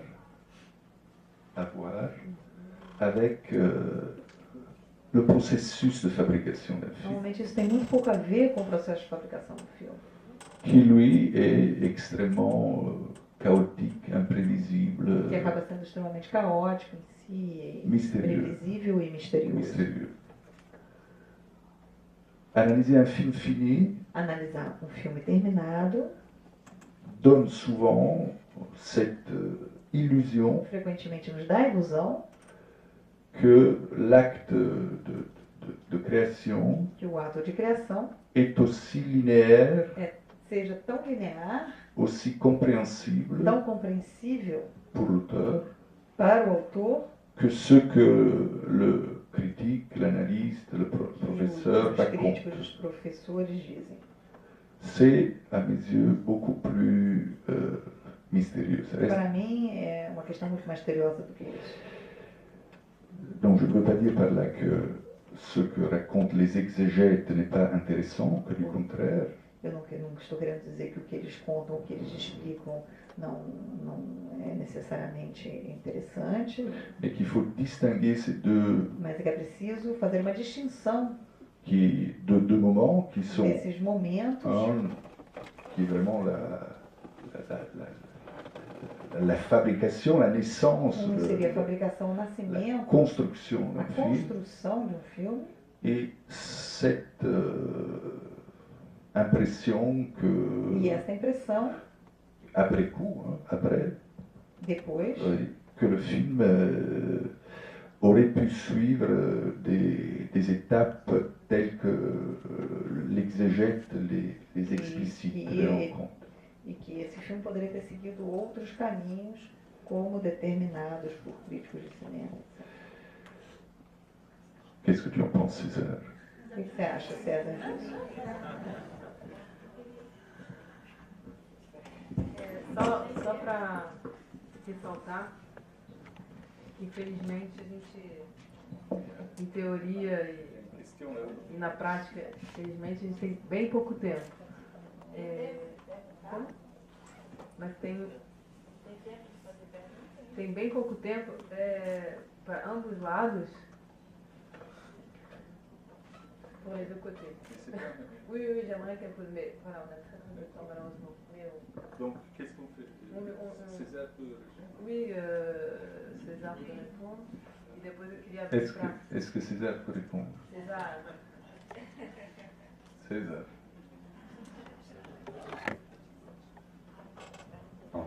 avec le processus de fabrication d'un film, normalmente isso tem muito pouco a ver com o processo de fabricação do filme, qui lui est extrêmement chaotique, imprévisible, que acaba sendo extremamente caótico em si, Mystérieux. imprevisível e misterioso. mystérieux. Analyser un film fini Analisar um filme terminado donne souvent cette illusion frequentemente nos dá a ilusão que l'acte de création que o ato de criação est aussi linéaire, seja tão linear, aussi compréhensible tão compreensível pour l'auteur para o autor que ce que le critique, l'analyste, le que professeur os raconte. críticos, os professores dizem. C'est, à mes yeux, beaucoup plus mystérieux. Ça reste- Para mim é uma questão muito mais misteriosa do que isso. Donc je ne veux pas dire par là que ce que racontent les exégètes n'est pas intéressant, que du contraire. Eu não estou querendo dizer que o que eles contam, o que eles explicam, não é necessariamente interessante, Mais qu'il faut distinguer ces deux, mas é que é preciso fazer uma distinção deux moments qui sont desses momentos, un qui est vraiment la fabrication, la naissance, seria a fabricação, o la nascimento, construction a d'un film, construção de um filme, et cette impression e que, essa impressão, après coup, après, depois, que le film aurait pu suivre des étapes telles que l'exégète les explicite, les rencontre. e que esse filme poderia ter seguido outros caminhos, como determinados por críticos de cinema. César? O que você acha, César, disso? Só para ressaltar, infelizmente a gente, em teoria e na prática, infelizmente a gente tem bem pouco tempo. Como? Mas tem bem pouco tempo para ambos lados. Pour les deux côtés. Oui, j'aimerais qu'elle pose, mais voilà, on a très peu de temps malheureusement. Donc, qu'est-ce qu'on fait? César peut répondre? Oui, César peut répondre. E depois eu queria Est-ce que César peut répondre? César. César. Bom,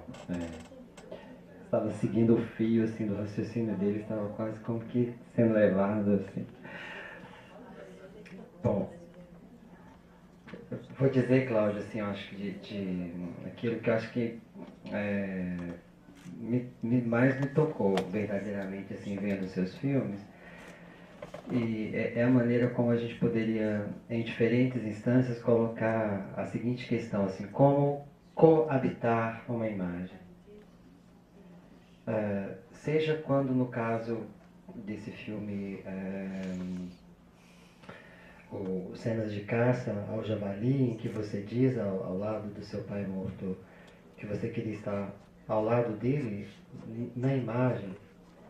estava seguindo o fio assim, do raciocínio dele, estava quase como que sendo levado assim. Bom, vou dizer, Cláudio, assim, eu acho que de aquilo que eu acho que mais me tocou verdadeiramente assim, vendo os seus filmes, e é a maneira como a gente poderia, em diferentes instâncias, colocar a seguinte questão, assim, como coabitar uma imagem. Seja quando, no caso desse filme, o Cenas de Caça ao Javali, em que você diz ao lado do seu pai morto que você queria estar ao lado dele, na imagem,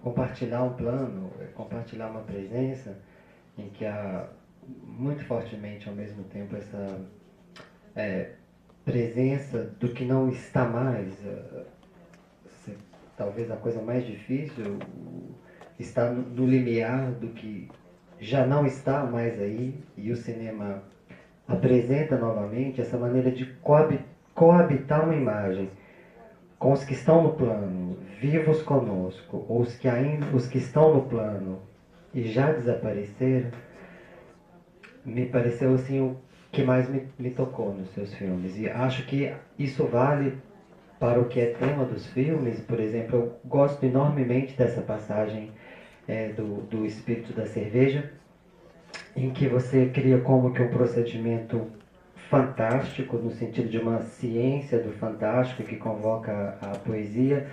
compartilhar um plano, compartilhar uma presença em que há muito fortemente ao mesmo tempo essa presença do que não está mais. Talvez a coisa mais difícil está no limiar do que já não está mais aí, e o cinema apresenta novamente essa maneira de coabitar uma imagem com os que estão no plano, vivos conosco, ou os que estão no plano e já desapareceram. Me pareceu assim o que mais me tocou nos seus filmes, e acho que isso vale para o que é tema dos filmes. Por exemplo, eu gosto enormemente dessa passagem do Espírito da Cerveja, em que você cria como que um procedimento fantástico, no sentido de uma ciência do fantástico que convoca a poesia.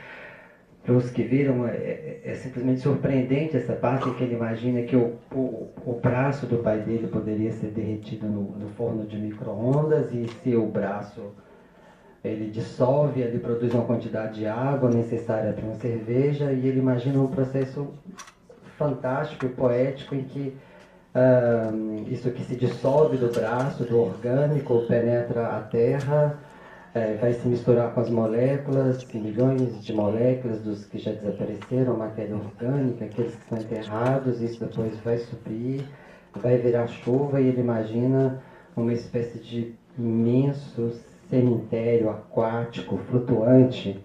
Para os que viram, é simplesmente surpreendente essa parte em que ele imagina que o braço do pai dele poderia ser derretido no forno de micro-ondas, e se o braço ele dissolve, ele produz uma quantidade de água necessária para uma cerveja, e ele imagina um processo fantástico e poético em que isso que se dissolve do braço, do orgânico, penetra a terra, vai se misturar com as moléculas, milhões de moléculas dos que já desapareceram, matéria orgânica, aqueles que estão enterrados, isso depois vai subir, vai virar chuva, e ele imagina uma espécie de imenso cemitério aquático, flutuante,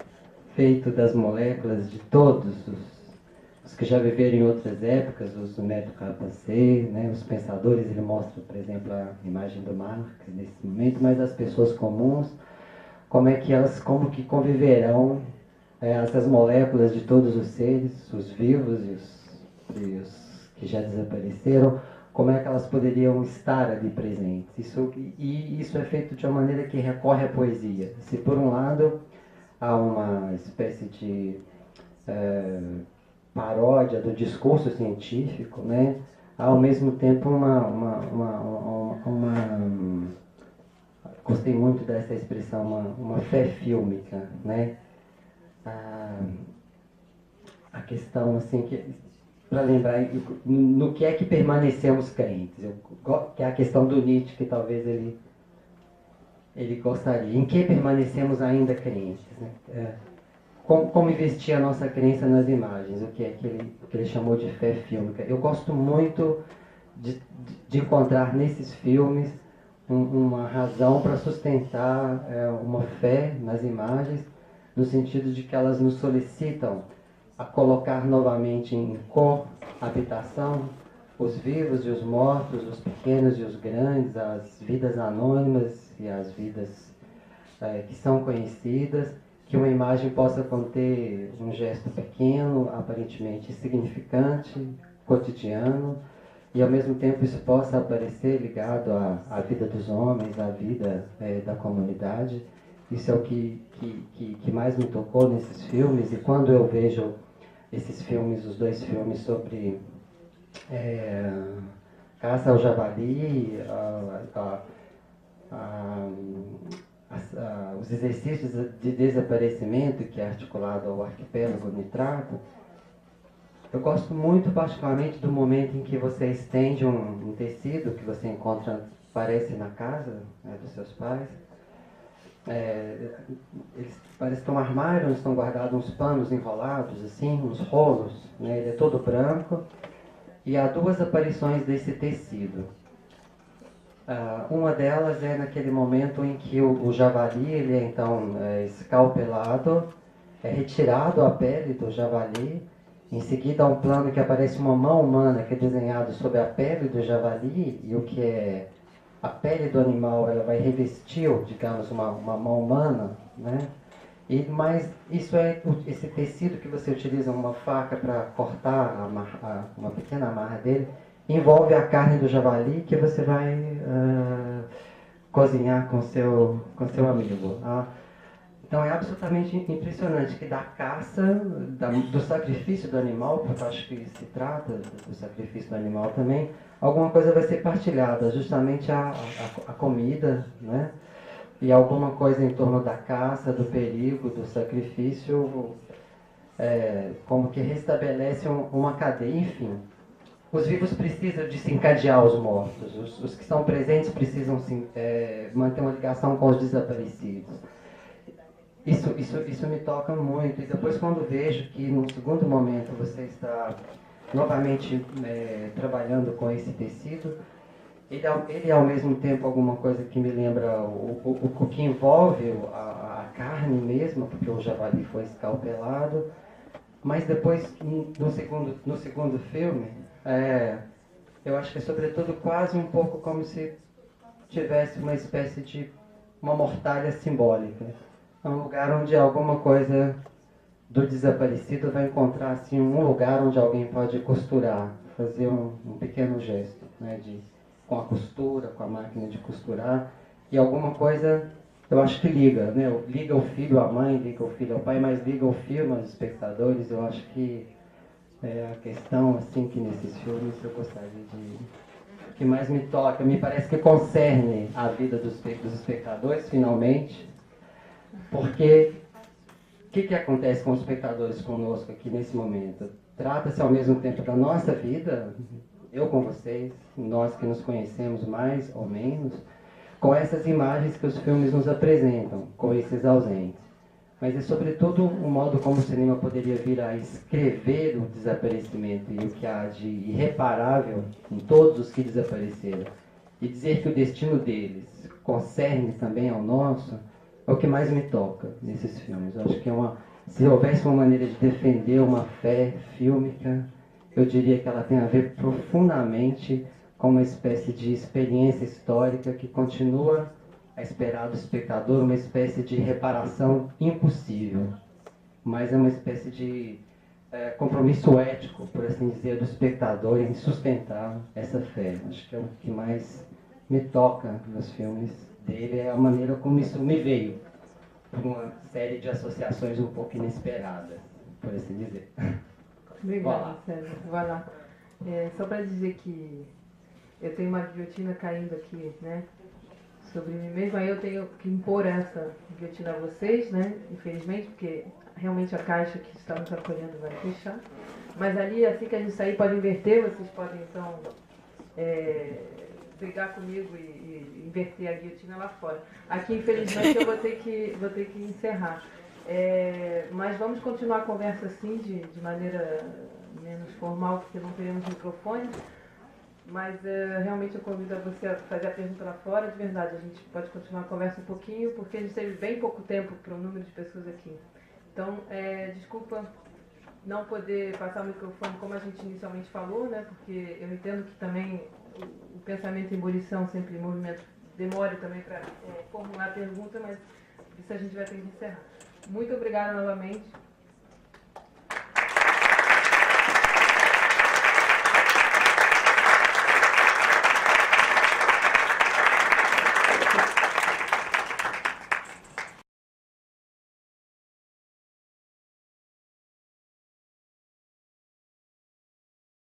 feito das moléculas de todos os que já viveram em outras épocas, os Maître Rapace, né, os pensadores. Ele mostra, por exemplo, a imagem do Marx nesse momento, mas as pessoas comuns, como que conviverão essas moléculas de todos os seres, os vivos e os que já desapareceram, como é que elas poderiam estar ali presentes. Isso é feito de uma maneira que recorre à poesia. Se por um lado há uma espécie de paródia do discurso científico, né, há ao mesmo tempo gostei muito dessa expressão, uma fé fílmica, né? A questão, assim, para lembrar no que é que permanecemos crentes, que é a questão do Nietzsche, que talvez ele gostaria, em que permanecemos ainda crentes, né? Como investir a nossa crença nas imagens, o que é que ele chamou de fé fílmica. Eu gosto muito de encontrar nesses filmes uma razão para sustentar uma fé nas imagens, no sentido de que elas nos solicitam a colocar novamente em coabitação os vivos e os mortos, os pequenos e os grandes, as vidas anônimas e as vidas que são conhecidas, que uma imagem possa conter um gesto pequeno, aparentemente insignificante, cotidiano, e ao mesmo tempo isso possa aparecer ligado à vida dos homens, à vida da comunidade. Isso é o que mais me tocou nesses filmes, e quando eu vejo esses filmes, os dois filmes sobre caça ao javali, os exercícios de desaparecimento que é articulado ao arquipélago nitrato, eu gosto muito particularmente do momento em que você estende um tecido que você encontra, parece na casa, né, dos seus pais. Eles parecem que um armário, onde estão guardados uns panos enrolados, assim, uns rolos, né, ele é todo branco, e há duas aparições desse tecido. Uma delas é naquele momento em que o javali ele é então escalpelado, é retirado a pele do javali, em seguida há um plano que aparece uma mão humana que é desenhado sobre a pele do javali, e o que é a pele do animal ela vai revestir, digamos, uma mão humana, né? Mas isso esse tecido que você utiliza uma faca para cortar uma pequena amarra dele, envolve a carne do javali que você vai cozinhar com seu amigo. Então é absolutamente impressionante que da caça, do sacrifício do animal, porque eu acho que se trata do sacrifício do animal também, alguma coisa vai ser partilhada, justamente a comida, né? E alguma coisa em torno da caça, do perigo, do sacrifício, como que restabelece uma cadeia, enfim. Os vivos precisam desencadear os mortos, os que estão presentes precisam manter uma ligação com os desaparecidos. Isso me toca muito, e depois quando vejo que num segundo momento você está novamente trabalhando com esse tecido, ele é ao mesmo tempo alguma coisa que me lembra o que envolve a carne mesmo, porque o javali foi escalpelado, mas depois no segundo filme, eu acho que é sobretudo quase um pouco como se tivesse uma espécie de uma mortalha simbólica. É um lugar onde alguma coisa do desaparecido vai encontrar assim, um lugar onde alguém pode costurar, fazer um pequeno gesto, né, com a costura, com a máquina de costurar, e alguma coisa, eu acho que liga, né? Liga o filho à mãe, liga o filho ao pai, mas liga o filme aos espectadores. Eu acho que é a questão assim que nesses filmes eu gostaria que mais me toca, me parece que concerne a vida dos espectadores, finalmente, porque o que acontece com os espectadores conosco aqui nesse momento? Trata-se ao mesmo tempo da nossa vida, eu com vocês, nós que nos conhecemos mais ou menos, com essas imagens que os filmes nos apresentam, com esses ausentes. Mas é sobretudo o modo como o cinema poderia vir a escrever o desaparecimento e o que há de irreparável em todos os que desapareceram, e dizer que o destino deles concerne também ao nosso, é o que mais me toca nesses filmes. Eu acho que se houvesse uma maneira de defender uma fé fílmica, eu diria que ela tem a ver profundamente com uma espécie de experiência histórica que continua a esperar do espectador uma espécie de reparação impossível, mas é uma espécie de compromisso ético, por assim dizer, do espectador em sustentar essa fé. Acho que é o que mais me toca nos filmes dele, é a maneira como isso me veio, por uma série de associações um pouco inesperadas, por assim dizer. Obrigada, César. Vai lá. Só para dizer que eu tenho uma guilhotina caindo aqui, né, sobre mim mesma, aí eu tenho que impor essa guilhotina a vocês, né, infelizmente, porque realmente a caixa que estamos acolhendo vai fechar. Mas ali, assim que a gente sair, pode inverter, vocês podem então brigar comigo e inverter a guilhotina lá fora. Aqui, infelizmente, eu vou ter que encerrar. Mas vamos continuar a conversa assim, de maneira menos formal, porque não teremos microfone. Mas realmente eu convido a você a fazer a pergunta lá fora. De verdade, a gente pode continuar a conversa um pouquinho, porque a gente teve bem pouco tempo para o número de pessoas aqui. Então, desculpa não poder passar o microfone como a gente inicialmente falou, né? Porque eu entendo que também o pensamento em ebulição, sempre em movimento, demora também para formular a pergunta, mas isso a gente vai ter que encerrar. Muito obrigada novamente.